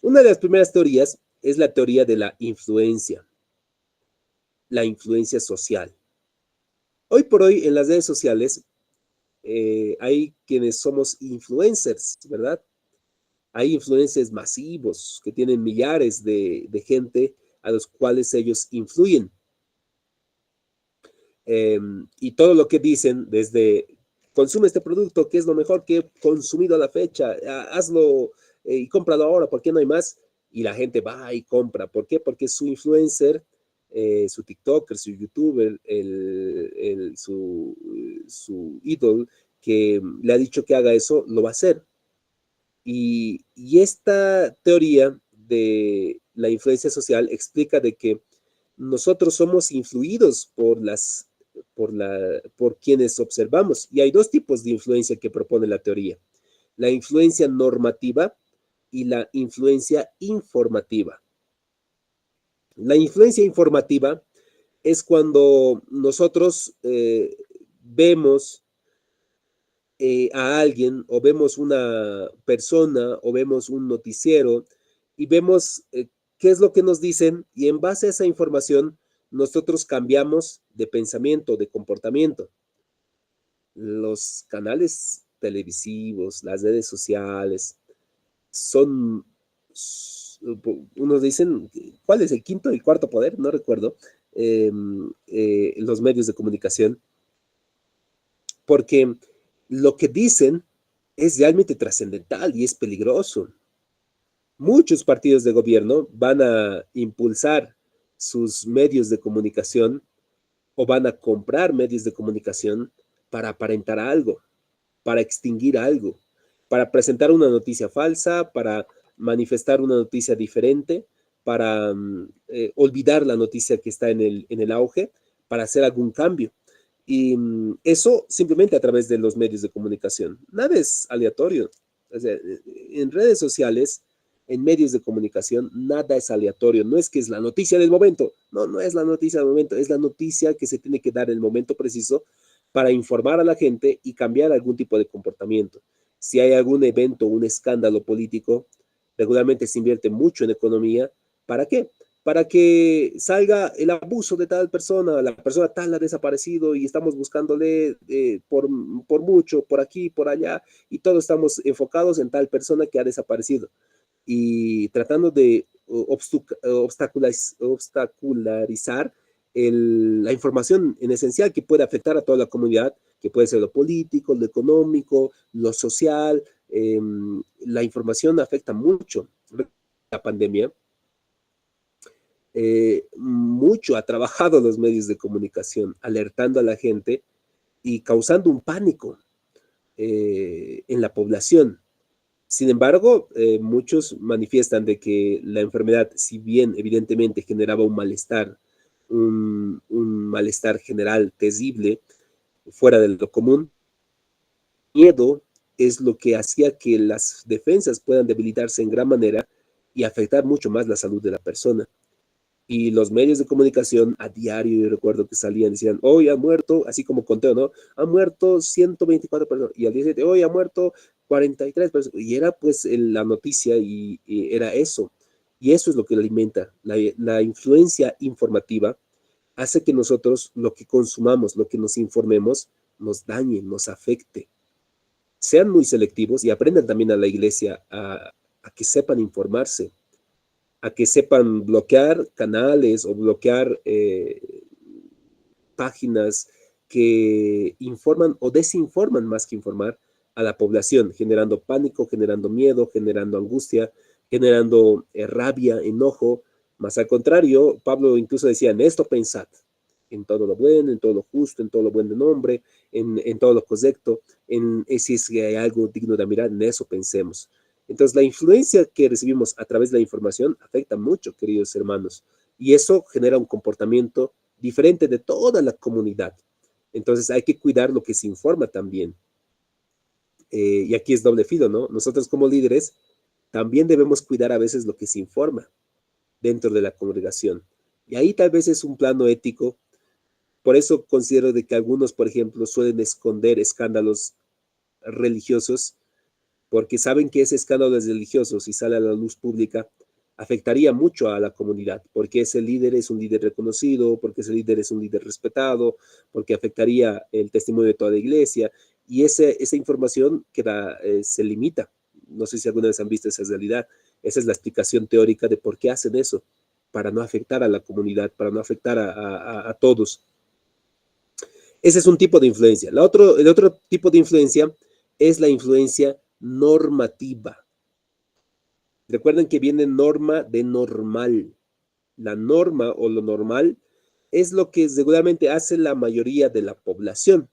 Una de las primeras teorías es la teoría de la influencia social. Hoy por hoy en las redes sociales hay quienes somos influencers, ¿verdad? Hay influencers masivos que tienen millares de gente a los cuales ellos influyen. Y todo lo que dicen desde consume este producto, que es lo mejor que he consumido a la fecha, hazlo y cómpralo ahora, ¿por qué no hay más? Y la gente va y compra. ¿Por qué? Porque su influencer, su TikToker, su YouTuber, su ídolo que le ha dicho que haga eso, lo va a hacer. Y esta teoría de la influencia social explica de que nosotros somos influidos por quienes observamos. Y hay dos tipos de influencia que propone la teoría. La influencia normativa y la influencia informativa. La influencia informativa es cuando nosotros vemos a alguien o vemos una persona o vemos un noticiero y vemos qué es lo que nos dicen y en base a esa información nosotros cambiamos de pensamiento, de comportamiento. Los canales televisivos, las redes sociales son, unos dicen, ¿cuál es el quinto y cuarto poder? No recuerdo, los medios de comunicación, porque lo que dicen es realmente trascendental y es peligroso. Muchos partidos de gobierno van a impulsar sus medios de comunicación o van a comprar medios de comunicación para aparentar algo, para extinguir algo, para presentar una noticia falsa, para manifestar una noticia diferente, para olvidar la noticia que está en el auge, para hacer algún cambio. Y eso simplemente a través de los medios de comunicación. Nada es aleatorio. O sea, en redes sociales, en medios de comunicación, nada es aleatorio. No es que es la noticia del momento. No, no es la noticia del momento. Es la noticia que se tiene que dar en el momento preciso para informar a la gente y cambiar algún tipo de comportamiento. Si hay algún evento, un escándalo político, regularmente se invierte mucho en economía. ¿Para qué? Para que salga el abuso de tal persona, la persona tal ha desaparecido y estamos buscándole por mucho, por aquí, por allá, y todos estamos enfocados en tal persona que ha desaparecido y tratando de obstacularizar la información en esencial que puede afectar a toda la comunidad, que puede ser lo político, lo económico, lo social. La información afecta mucho. La pandemia mucho ha trabajado los medios de comunicación, alertando a la gente y causando un pánico en la población. Sin embargo, muchos manifiestan de que la enfermedad, si bien evidentemente generaba un malestar general terrible, fuera de lo común, miedo es lo que hacía que las defensas puedan debilitarse en gran manera y afectar mucho más la salud de la persona. Y los medios de comunicación a diario, yo recuerdo que salían, decían, hoy ha muerto, así como conteo, ¿no? Han muerto 124 personas. Y al día siguiente, hoy ha muerto 43 personas. Y era pues la noticia y era eso. Y eso es lo que le alimenta. La influencia informativa hace que nosotros lo que consumamos, lo que nos informemos, nos dañe, nos afecte. Sean muy selectivos y aprendan también a la iglesia a que sepan informarse, a que sepan bloquear canales o bloquear páginas que informan o desinforman más que informar a la población, generando pánico, generando miedo, generando angustia, generando rabia, enojo. Más al contrario, Pablo incluso decía, en esto pensad, en todo lo bueno, en todo lo justo, en todo lo buen de nombre, en todo lo correcto, si es que hay algo digno de mirar, en eso pensemos. Entonces, la influencia que recibimos a través de la información afecta mucho, queridos hermanos, y eso genera un comportamiento diferente de toda la comunidad. Entonces, hay que cuidar lo que se informa también. Y aquí es doble filo, ¿no? Nosotros como líderes también debemos cuidar a veces lo que se informa dentro de la congregación. Y ahí tal vez es un plano ético. Por eso considero de que algunos, por ejemplo, suelen esconder escándalos religiosos porque saben que ese escándalo religioso, si sale a la luz pública, afectaría mucho a la comunidad, porque ese líder es un líder reconocido, porque ese líder es un líder respetado, porque afectaría el testimonio de toda la iglesia, y esa información queda, se limita. No sé si alguna vez han visto esa realidad. Esa es la explicación teórica de por qué hacen eso, para no afectar a la comunidad, para no afectar a todos. Ese es un tipo de influencia. El otro tipo de influencia es la influencia normativa. Recuerden que viene norma de normal. La norma o lo normal es lo que seguramente hace la mayoría de la población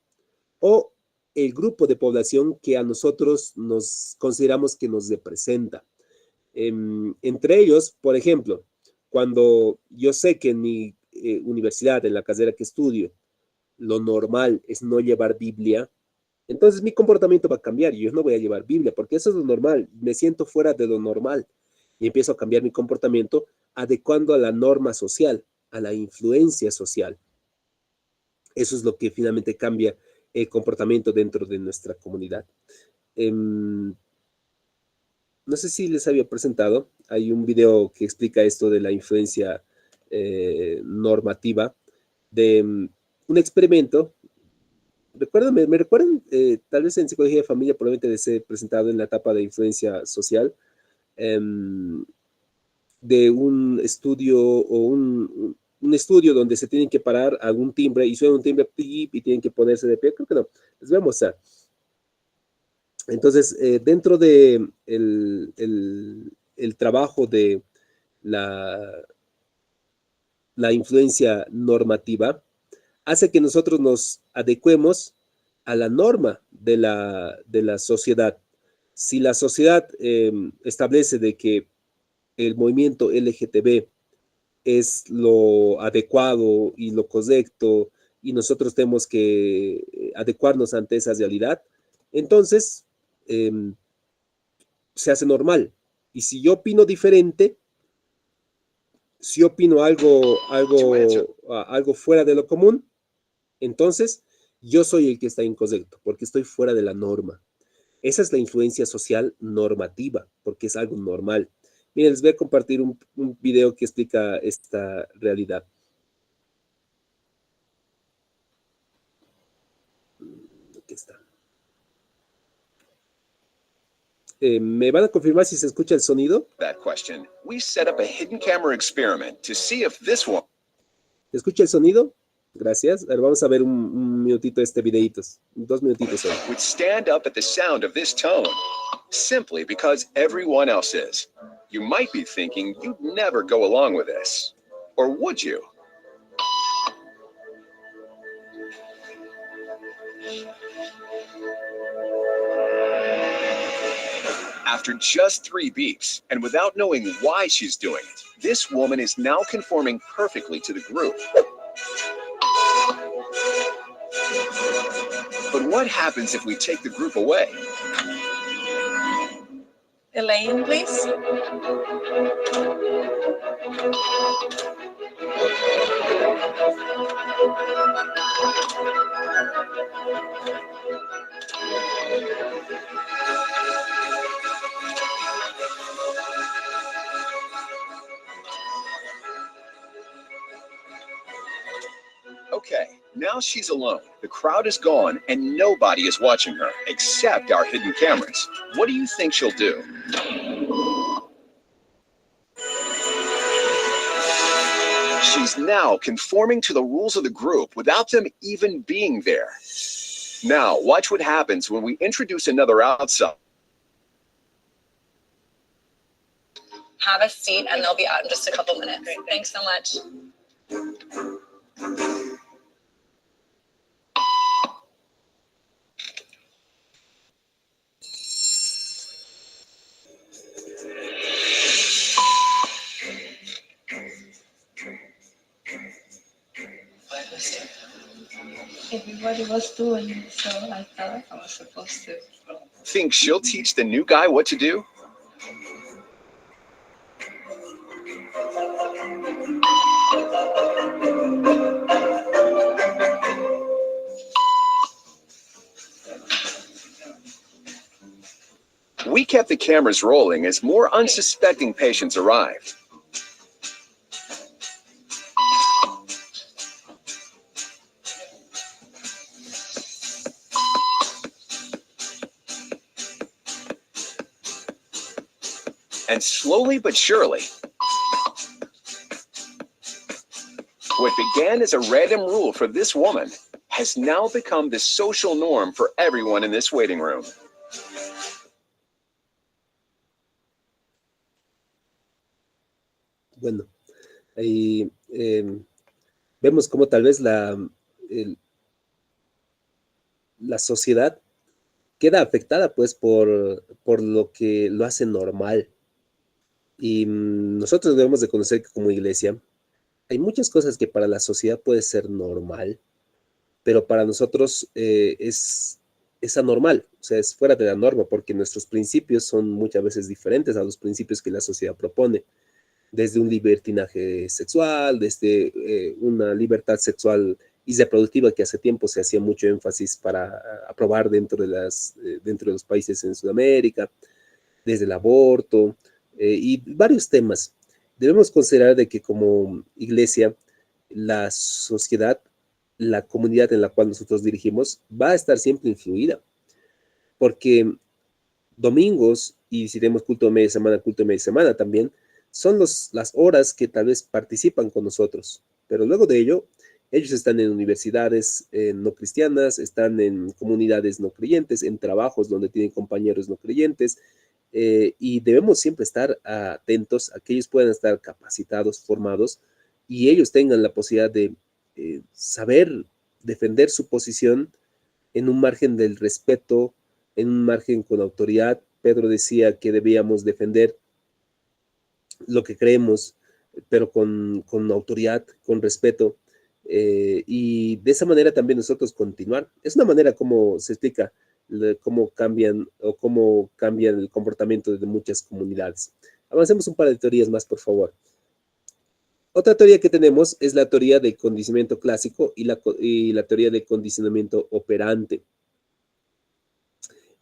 o el grupo de población que a nosotros nos consideramos que nos representa. Entre ellos, por ejemplo, cuando yo sé que en mi universidad, en la carrera que estudio, lo normal es no llevar Biblia, entonces mi comportamiento va a cambiar. Yo no voy a llevar Biblia porque eso es lo normal. Me siento fuera de lo normal y empiezo a cambiar mi comportamiento adecuando a la norma social, a la influencia social. Eso es lo que finalmente cambia el comportamiento dentro de nuestra comunidad. No sé si les había presentado, hay un video que explica esto de la influencia normativa de un experimento. Me recuerdan, tal vez en psicología de familia probablemente les he presentado en la etapa de influencia social, de un estudio o un estudio donde se tienen que parar algún timbre y suena un timbre y tienen que ponerse de pie. Creo que no, les voy a mostrar. Entonces, dentro de el trabajo de la influencia normativa, hace que nosotros nos adecuemos a la norma de la sociedad. Si la sociedad establece de que el movimiento LGTB es lo adecuado y lo correcto y nosotros tenemos que adecuarnos ante esa realidad, entonces se hace normal. Y si yo opino diferente, si opino algo fuera de lo común, entonces yo soy el que está incorrecto, porque estoy fuera de la norma. Esa es la influencia social normativa, porque es algo normal. Miren, les voy a compartir un video que explica esta realidad. Aquí está. ¿Me van a confirmar si se escucha el sonido? That question. We set up a hidden camera experiment to see if this one. ¿Se escucha el sonido? Gracias. A ver, vamos a ver un minutito este videito. 2 minutitos solo. Would stand up at the sound of this tone, simply because everyone else is. You might be thinking you'd never go along with this. Or would you? After just 3 beeps, and without knowing why she's doing it, this woman is now conforming perfectly to the group. But what happens if we take the group away? Elaine, please. Okay, now she's alone. The crowd is gone and nobody is watching her except our hidden cameras. What do you think she'll do? She's now conforming to the rules of the group without them even being there. Now, watch what happens when we introduce another outsider. Have a seat and they'll be out in just a couple minutes. Thanks so much. Everybody was doing, so I thought I was supposed to. Think she'll teach the new guy what to do? We kept the cameras rolling as more unsuspecting patients arrived. And slowly but surely, what began as a random rule for this woman has now become the social norm for everyone in this waiting room. Bueno, ahí vemos cómo tal vez la sociedad queda afectada pues por lo que lo hace normal. Y nosotros debemos de conocer que como iglesia hay muchas cosas que para la sociedad puede ser normal, pero para nosotros es anormal, o sea, es fuera de la norma, porque nuestros principios son muchas veces diferentes a los principios que la sociedad propone, desde un libertinaje sexual, desde una libertad sexual y reproductiva que hace tiempo se hacía mucho énfasis para aprobar dentro de los países en Sudamérica, desde el aborto y varios temas. Debemos considerar de que como iglesia, la sociedad, la comunidad en la cual nosotros dirigimos, va a estar siempre influida, porque domingos, y si tenemos culto de media semana también, son las horas que tal vez participan con nosotros, pero luego de ello, ellos están en universidades no cristianas, están en comunidades no creyentes, en trabajos donde tienen compañeros no creyentes, y debemos siempre estar atentos a que ellos puedan estar capacitados, formados, y ellos tengan la posibilidad de saber defender su posición en un margen del respeto, en un margen con autoridad. Pedro decía que debíamos defender lo que creemos, pero con autoridad, con respeto, y de esa manera también nosotros continuar. Es una manera como se explica cómo cambia el comportamiento de muchas comunidades. Avancemos un par de teorías más, por favor. Otra teoría que tenemos es la teoría del condicionamiento clásico y la teoría del condicionamiento operante.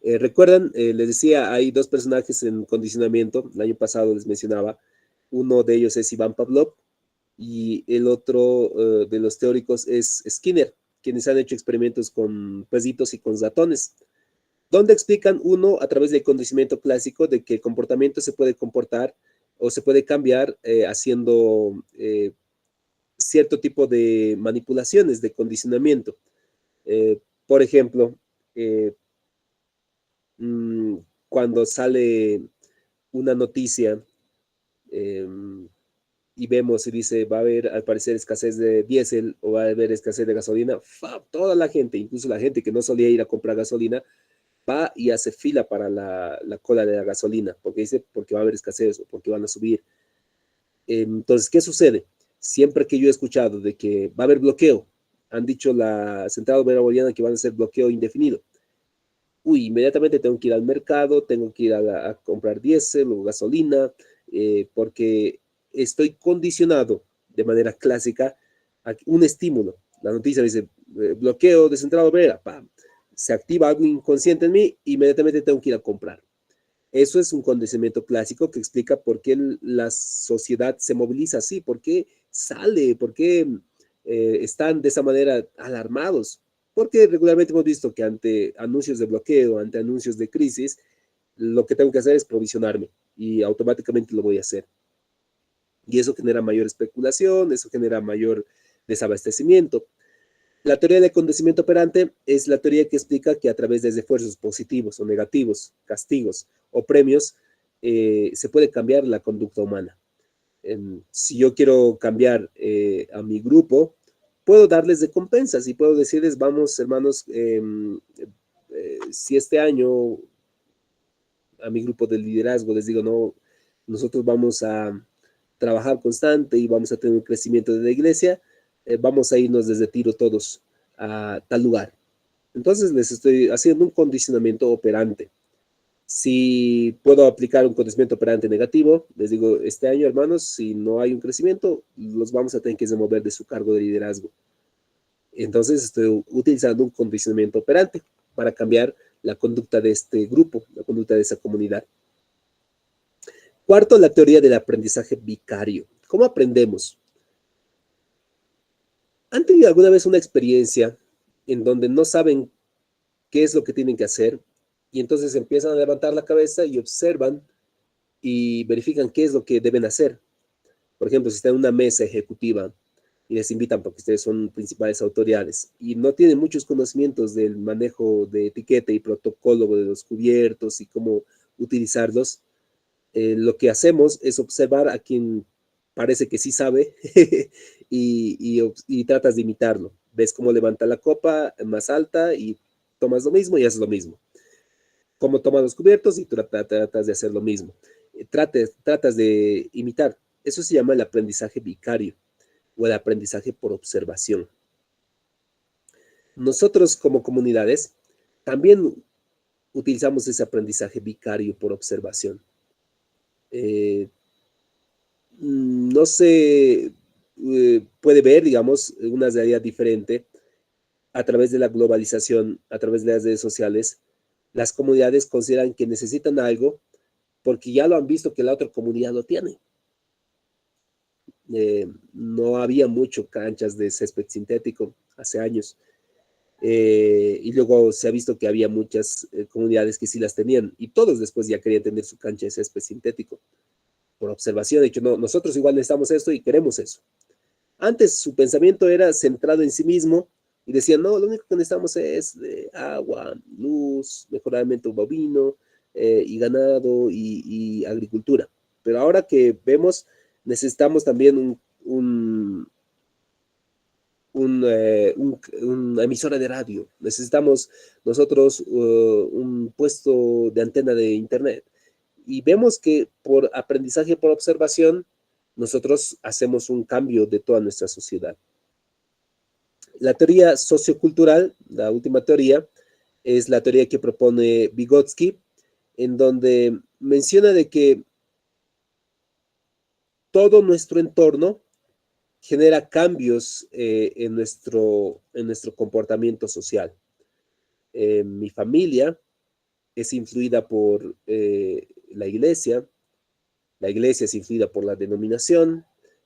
¿Recuerdan? Les decía, hay dos personajes en condicionamiento. El año pasado les mencionaba. Uno de ellos es Iván Pavlov y el otro de los teóricos es Skinner, quienes han hecho experimentos con perritos y con ratones, donde explican uno a través del condicionamiento clásico de que el comportamiento se puede comportar o se puede cambiar haciendo cierto tipo de manipulaciones de condicionamiento. Por ejemplo, cuando sale una noticia y vemos y dice va a haber al parecer escasez de diésel o va a haber escasez de gasolina, toda la gente, incluso la gente que no solía ir a comprar gasolina, va y hace fila para la cola de la gasolina, porque va a haber escasez o porque van a subir. Entonces, ¿qué sucede? Siempre que yo he escuchado de que va a haber bloqueo, han dicho la Central Obrera Boliviana que van a hacer bloqueo indefinido. Inmediatamente tengo que ir al mercado, tengo que ir a comprar diésel o gasolina, porque estoy condicionado de manera clásica a un estímulo. La noticia dice, bloqueo de Central Obrera, ¡pam! Se activa algo inconsciente en mí, inmediatamente tengo que ir a comprar. Eso es un condicionamiento clásico que explica por qué la sociedad se moviliza así, por qué sale, por qué están de esa manera alarmados, porque regularmente hemos visto que ante anuncios de bloqueo, ante anuncios de crisis, lo que tengo que hacer es provisionarme y automáticamente lo voy a hacer. Y eso genera mayor especulación, eso genera mayor desabastecimiento. La teoría del acontecimiento operante es la teoría que explica que a través de esfuerzos positivos o negativos, castigos o premios, se puede cambiar la conducta humana. Si yo quiero cambiar a mi grupo, puedo darles recompensas y puedo decirles, vamos hermanos, si este año a mi grupo de liderazgo les digo, no, nosotros vamos a trabajar constante y vamos a tener un crecimiento de la iglesia, vamos a irnos desde tiro todos a tal lugar. Entonces les estoy haciendo un condicionamiento operante. Si puedo aplicar un condicionamiento operante negativo, les digo, este año, hermanos, si no hay un crecimiento, los vamos a tener que remover de su cargo de liderazgo. Entonces estoy utilizando un condicionamiento operante para cambiar la conducta de este grupo, la conducta de esa comunidad. Cuarto, la teoría del aprendizaje vicario. ¿Cómo aprendemos? ¿Han tenido alguna vez una experiencia en donde no saben qué es lo que tienen que hacer y entonces empiezan a levantar la cabeza y observan y verifican qué es lo que deben hacer? Por ejemplo, si están en una mesa ejecutiva y les invitan porque ustedes son principales autoridades y no tienen muchos conocimientos del manejo de etiqueta y protocolo de los cubiertos y cómo utilizarlos, lo que hacemos es observar a quien parece que sí sabe y tratas de imitarlo. Ves cómo levanta la copa más alta y tomas lo mismo y haces lo mismo. Cómo toma los cubiertos y tratas de hacer lo mismo. Tratas de imitar. Eso se llama el aprendizaje vicario o el aprendizaje por observación. Nosotros como comunidades también utilizamos ese aprendizaje vicario por observación. No se puede ver, digamos, una realidad diferente a través de la globalización, a través de las redes sociales. Las comunidades consideran que necesitan algo porque ya lo han visto que la otra comunidad lo tiene. No había mucho canchas de césped sintético hace años. Y luego se ha visto que había muchas comunidades que sí las tenían y todos después ya querían tener su cancha de césped sintético. Por observación, de hecho, no, nosotros igual necesitamos esto y queremos eso. Antes su pensamiento era centrado en sí mismo y decían, no, lo único que necesitamos es agua, luz, mejoramiento bovino y ganado y agricultura. Pero ahora que vemos, necesitamos también una emisora de radio. Necesitamos nosotros un puesto de antena de internet. Y vemos que por aprendizaje, por observación, nosotros hacemos un cambio de toda nuestra sociedad. La teoría sociocultural, la última teoría, es la teoría que propone Vygotsky, en donde menciona de que todo nuestro entorno genera cambios en nuestro comportamiento social. Mi familia es influida por la iglesia es influida por la denominación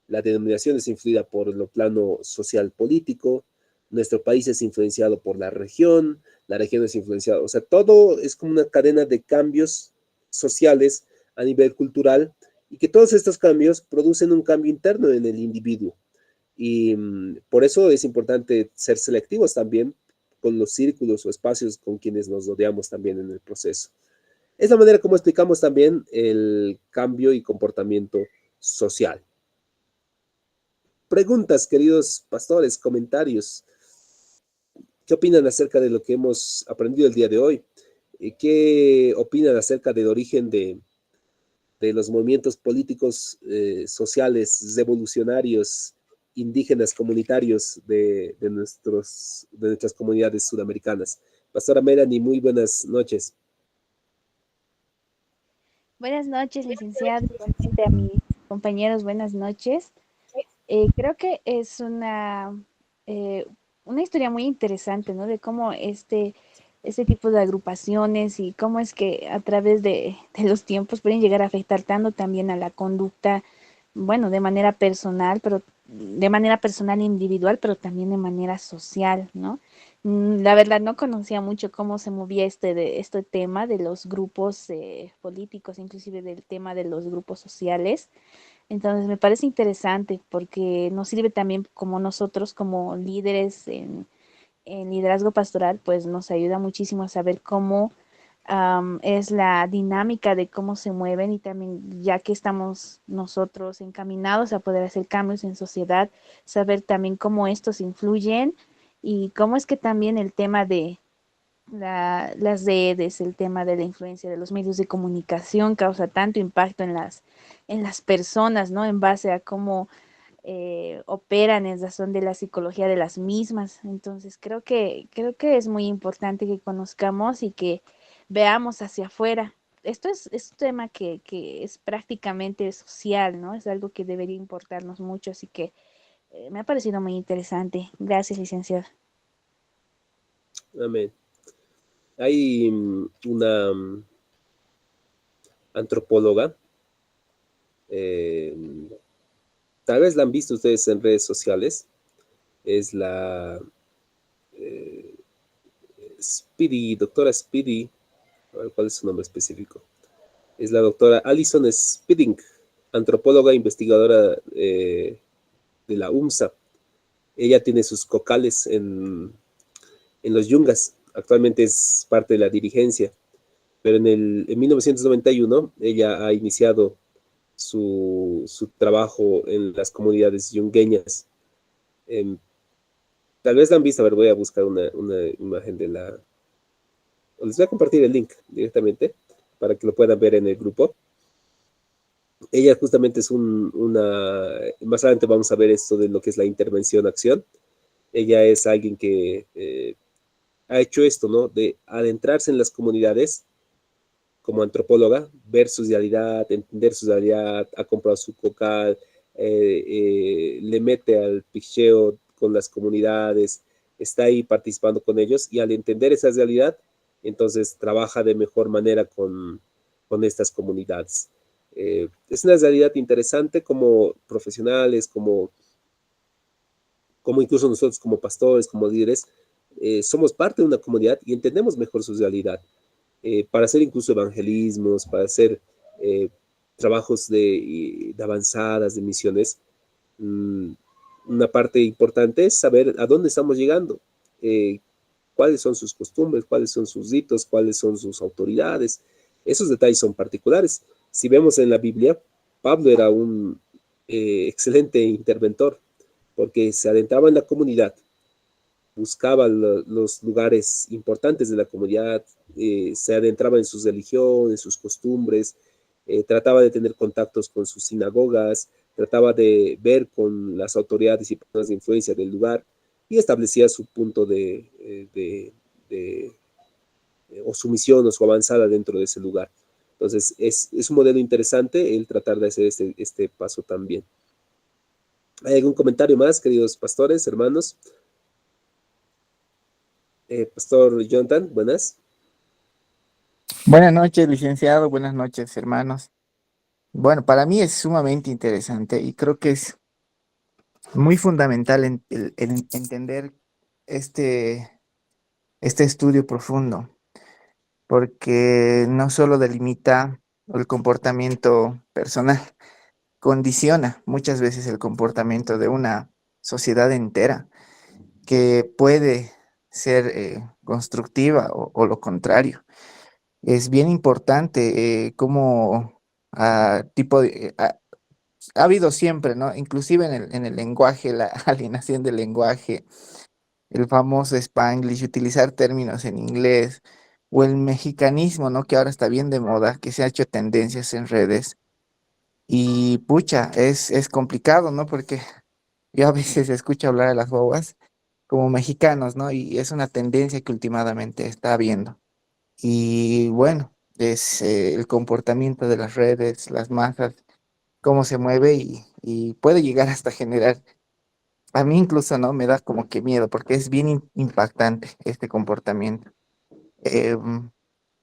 es influida por lo plano social político, nuestro país es influenciado por la región es influenciada, o sea, todo es como una cadena de cambios sociales a nivel cultural y que todos estos cambios producen un cambio interno en el individuo. Y por eso es importante ser selectivos también con los círculos o espacios con quienes nos rodeamos también en el proceso. Es la manera como explicamos también el cambio y comportamiento social. Preguntas, queridos pastores, comentarios. ¿Qué opinan acerca de lo que hemos aprendido el día de hoy? ¿Qué opinan acerca del origen de los movimientos políticos, sociales, revolucionarios, indígenas, comunitarios de nuestras comunidades sudamericanas? Pastora Melanie, muy buenas noches. Buenas noches, licenciado, igualmente a mis compañeros, buenas noches. Creo que es una historia muy interesante, ¿no? De cómo este tipo de agrupaciones y cómo es que a través de los tiempos pueden llegar a afectar tanto también a la conducta, bueno, de manera personal, pero de manera personal e individual, pero también de manera social, ¿no? La verdad no conocía mucho cómo se movía este tema de los grupos políticos, inclusive del tema de los grupos sociales. Entonces me parece interesante porque nos sirve también como nosotros, como líderes en liderazgo pastoral, pues nos ayuda muchísimo a saber cómo es la dinámica de cómo se mueven y también ya que estamos nosotros encaminados a poder hacer cambios en sociedad, saber también cómo estos influyen y cómo es que también el tema de las redes, el tema de la influencia de los medios de comunicación causa tanto impacto en las personas, ¿no? En base a cómo operan en razón de la psicología de las mismas. Entonces, creo que es muy importante que conozcamos y que veamos hacia afuera. Es un tema que es prácticamente social, ¿no? Es algo que debería importarnos mucho, así que me ha parecido muy interesante. Gracias, licenciado. Amén. Hay una antropóloga, eh, tal vez la han visto ustedes en redes sociales, es la eh, Speedy, doctora Speedy, a ver, ¿cuál es su nombre específico? Es la doctora Alison Spedding, antropóloga investigadora de la UMSA. Ella tiene sus cocales en los Yungas, actualmente es parte de la dirigencia, pero en 1991 ella ha iniciado su trabajo en las comunidades yungueñas. Em, Tal vez la han visto, a ver, voy a buscar una imagen de la... Les voy a compartir el link directamente para que lo puedan ver en el grupo. Ella justamente es más adelante vamos a ver esto de lo que es la intervención-acción. Ella es alguien que ha hecho esto, ¿no? De adentrarse en las comunidades como antropóloga, ver su realidad, entender su realidad, ha comprado su cocal, le mete al picheo con las comunidades, está ahí participando con ellos y al entender esa realidad, entonces trabaja de mejor manera con estas comunidades. Es una realidad interesante como profesionales, como incluso nosotros como pastores, como líderes, somos parte de una comunidad y entendemos mejor su realidad. Para hacer incluso evangelismos, para hacer eh, trabajos de avanzadas, de misiones, mmm, una parte importante es saber a dónde estamos llegando, eh, cuáles son sus costumbres, cuáles son sus ritos, cuáles son sus autoridades. Esos detalles son particulares. Si vemos en la Biblia, Pablo era un excelente interventor porque se adentraba en la comunidad, buscaba los lugares importantes de la comunidad, se adentraba en sus religiones, en sus costumbres, trataba de tener contactos con sus sinagogas, trataba de ver con las autoridades y personas de influencia del lugar y establecía su punto de o su misión o su avanzada dentro de ese lugar. Entonces, es un modelo interesante el tratar de hacer este paso también. ¿Hay algún comentario más, queridos pastores, hermanos? Pastor Jonathan, buenas. Buenas noches, licenciado. Buenas noches, hermanos. Bueno, para mí es sumamente interesante y creo que es muy fundamental el entender este, este estudio profundo, porque no solo delimita el comportamiento personal, condiciona muchas veces el comportamiento de una sociedad entera que puede ser constructiva o lo contrario. Es bien importante cómo ha habido siempre, ¿no? Inclusive en el lenguaje, la alienación del lenguaje, el famoso Spanglish, utilizar términos en inglés, o el mexicanismo, ¿no? Que ahora está bien de moda, que se ha hecho tendencias en redes. Y pucha, es complicado, ¿no? Porque yo a veces escucho hablar a las bobas como mexicanos, ¿no? Y es una tendencia que últimamente está habiendo. Y bueno, es el comportamiento de las redes, las masas, cómo se mueve y puede llegar hasta generar, a mí incluso, ¿no? Me da como que miedo porque es bien impactante este comportamiento. Eh,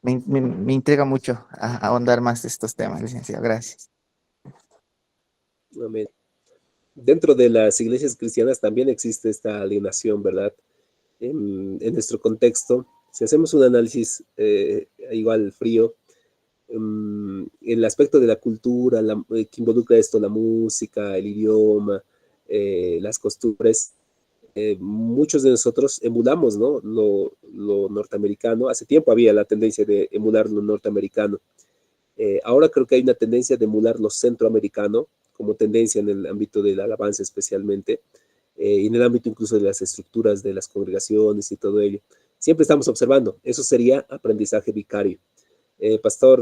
me intriga mucho ahondar más de estos temas, licenciado. Gracias. Amén. dentro de las iglesias cristianas también existe esta alienación, ¿verdad? En nuestro contexto, si hacemos un análisis igual frío, el aspecto de la cultura, que involucra esto, la música, el idioma, las costumbres, muchos de nosotros emulamos, ¿no? Lo norteamericano. Hace tiempo había la tendencia de emular lo norteamericano. Ahora creo que hay una tendencia de emular lo centroamericano, como tendencia en el ámbito de la alabanza especialmente, y en el ámbito incluso de las estructuras de las congregaciones y todo ello. Siempre estamos observando, eso sería aprendizaje vicario. Pastor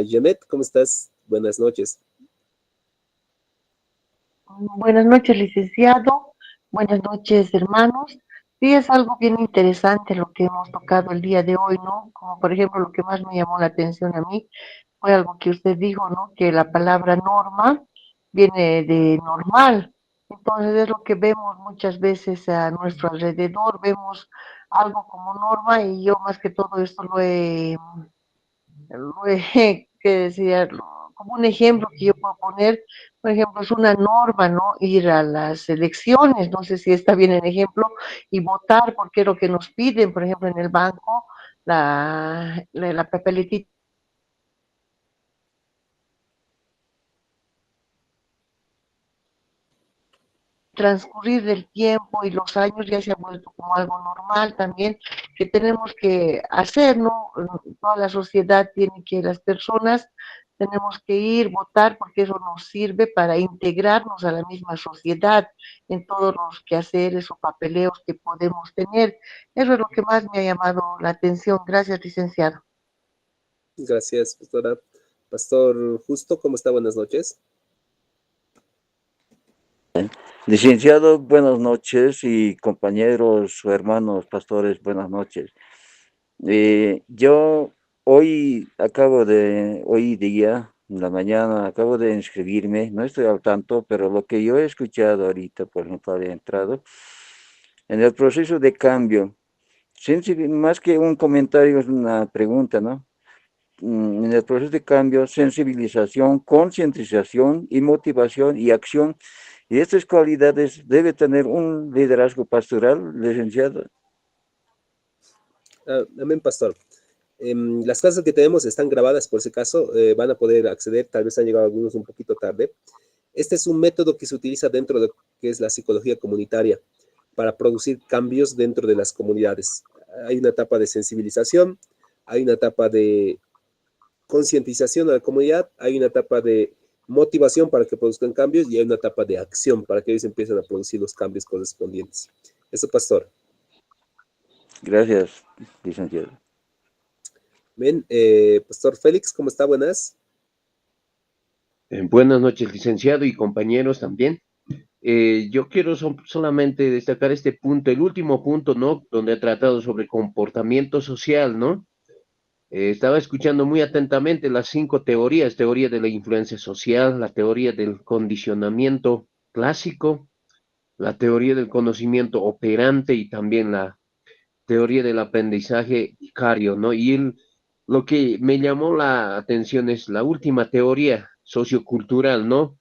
Janet, ¿cómo estás? Buenas noches. Buenas noches, licenciado. Buenas noches, hermanos. Sí, es algo bien interesante lo que hemos tocado el día de hoy, ¿no? Como por ejemplo, lo que más me llamó la atención a mí fue algo que usted dijo, ¿no? Que la palabra norma viene de normal. Entonces es lo que vemos muchas veces a nuestro alrededor, vemos algo como norma y yo más que todo esto que decía, como un ejemplo que yo puedo poner, por ejemplo, es una norma, ¿no? Ir a las elecciones, no sé si está bien el ejemplo, y votar, porque es lo que nos piden, por ejemplo, en el banco, la papeletita. Transcurrir del tiempo y los años ya se ha vuelto como algo normal también que tenemos que hacer, ¿no? Toda la sociedad tiene que, las personas tenemos que ir, votar, porque eso nos sirve para integrarnos a la misma sociedad en todos los quehaceres o papeleos que podemos tener. Eso es lo que más me ha llamado la atención. Gracias, licenciado. Gracias, pastora. Pastor Justo, ¿cómo está? Buenas noches. Licenciado, buenas noches y compañeros o hermanos pastores, buenas noches. Yo hoy día, en la mañana, acabo de inscribirme, no estoy al tanto, pero lo que yo he escuchado ahorita, por ejemplo, había entrado, en el proceso de cambio, más que un comentario, es una pregunta, ¿no? En el proceso de cambio, sensibilización, concientización y motivación y acción. Y estas cualidades debe tener un liderazgo pastoral, licenciado. Amén, pastor. Las clases que tenemos están grabadas, por si acaso, van a poder acceder, tal vez han llegado algunos un poquito tarde. Este es un método que se utiliza dentro de lo que es la psicología comunitaria para producir cambios dentro de las comunidades. Hay una etapa de sensibilización, hay una etapa de concientización a la comunidad, hay una etapa de motivación para que produzcan cambios y hay una etapa de acción para que ellos empiecen a producir los cambios correspondientes. Eso, pastor. Gracias, licenciado. Bien, pastor Félix, ¿cómo está? Buenas. Buenas noches, licenciado y compañeros también. Yo quiero solamente destacar este punto, el último punto, ¿no? Donde ha tratado sobre comportamiento social, ¿no? Estaba escuchando muy atentamente las 5 teorías: teoría de la influencia social, la teoría del condicionamiento clásico, la teoría del conocimiento operante y también la teoría del aprendizaje vicario, ¿no? Lo que me llamó la atención es la última teoría sociocultural, ¿no?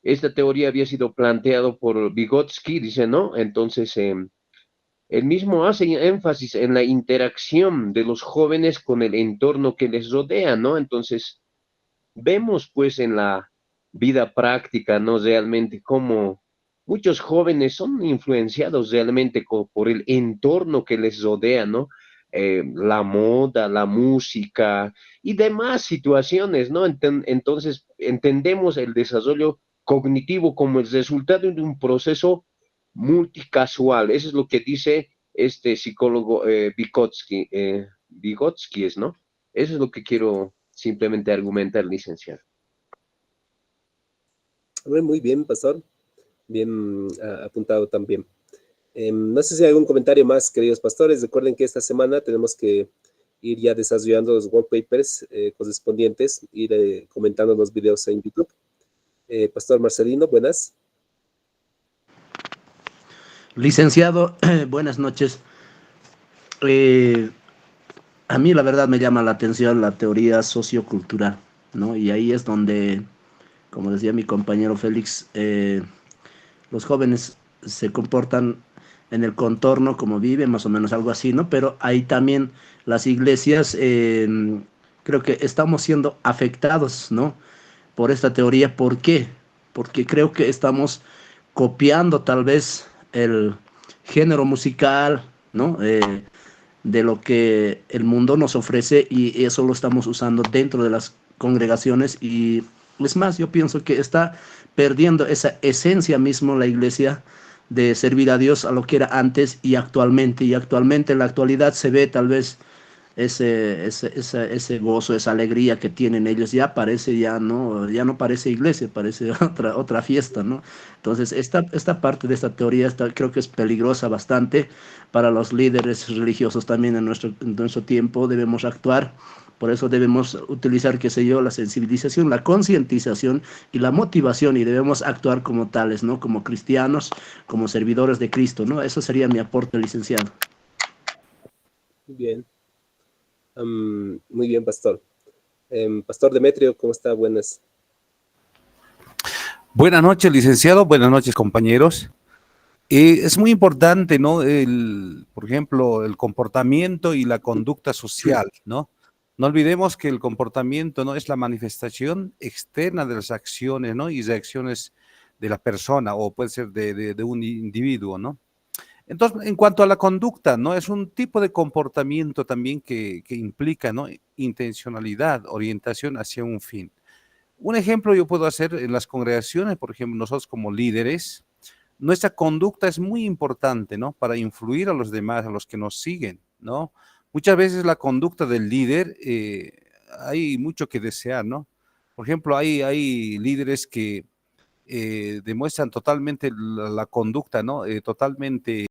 Esta teoría había sido planteado por Vygotsky, dice, ¿no? Entonces, él mismo hace énfasis en la interacción de los jóvenes con el entorno que les rodea, ¿no? Entonces, vemos pues en la vida práctica, ¿no? Realmente cómo muchos jóvenes son influenciados realmente por el entorno que les rodea, ¿no? La moda, la música y demás situaciones, ¿no? Entonces, entendemos el desarrollo cognitivo como el resultado de un proceso multicasual. Eso es lo que dice este psicólogo Vygotsky, ¿no? Eso es lo que quiero simplemente argumentar, licenciado. Muy bien, pastor. Bien apuntado también. No sé si hay algún comentario más, queridos pastores. Recuerden que esta semana tenemos que ir ya desarrollando los wallpapers correspondientes, ir comentando los videos en YouTube. Pastor Marcelino, buenas. Licenciado, buenas noches. A mí la verdad me llama la atención la teoría sociocultural, ¿no? Y ahí es donde, como decía mi compañero Félix, los jóvenes se comportan en el contorno como viven, más o menos algo así, ¿no? Pero ahí también las iglesias, creo que estamos siendo afectados, ¿no? Por esta teoría. ¿Por qué? Porque creo que estamos copiando tal vez el género musical, ¿no? De lo que el mundo nos ofrece y eso lo estamos usando dentro de las congregaciones y es más, yo pienso que está perdiendo esa esencia mismo la iglesia de servir a Dios a lo que era antes y actualmente en la actualidad se ve tal vez ese gozo, esa alegría que tienen ellos, ya parece, ya no parece iglesia, parece otra fiesta, ¿no? Entonces, esta parte de esta teoría creo que es peligrosa bastante para los líderes religiosos también en nuestro tiempo, debemos actuar. Por eso debemos utilizar, qué sé yo, la sensibilización, la concientización y la motivación y debemos actuar como tales, ¿no? Como cristianos, como servidores de Cristo, ¿no? Eso sería mi aporte, licenciado. Bien. Muy bien, Pastor. Pastor Demetrio, ¿cómo está? Buenas. Buenas noches, licenciado. Buenas noches, compañeros. Es muy importante, ¿no? Por ejemplo, el comportamiento y la conducta social, ¿no? No olvidemos que el comportamiento, ¿no? Es la manifestación externa de las acciones, ¿no? Y reacciones de la persona o puede ser de un individuo, ¿no? Entonces, en cuanto a la conducta, ¿no? Es un tipo de comportamiento también que implica, ¿no? Intencionalidad, orientación hacia un fin. Un ejemplo yo puedo hacer en las congregaciones, por ejemplo, nosotros como líderes, nuestra conducta es muy importante, ¿no? Para influir a los demás, a los que nos siguen, ¿no? Muchas veces la conducta del líder, hay mucho que desear, ¿no? Por ejemplo, hay líderes que demuestran totalmente la conducta, ¿no? Totalmente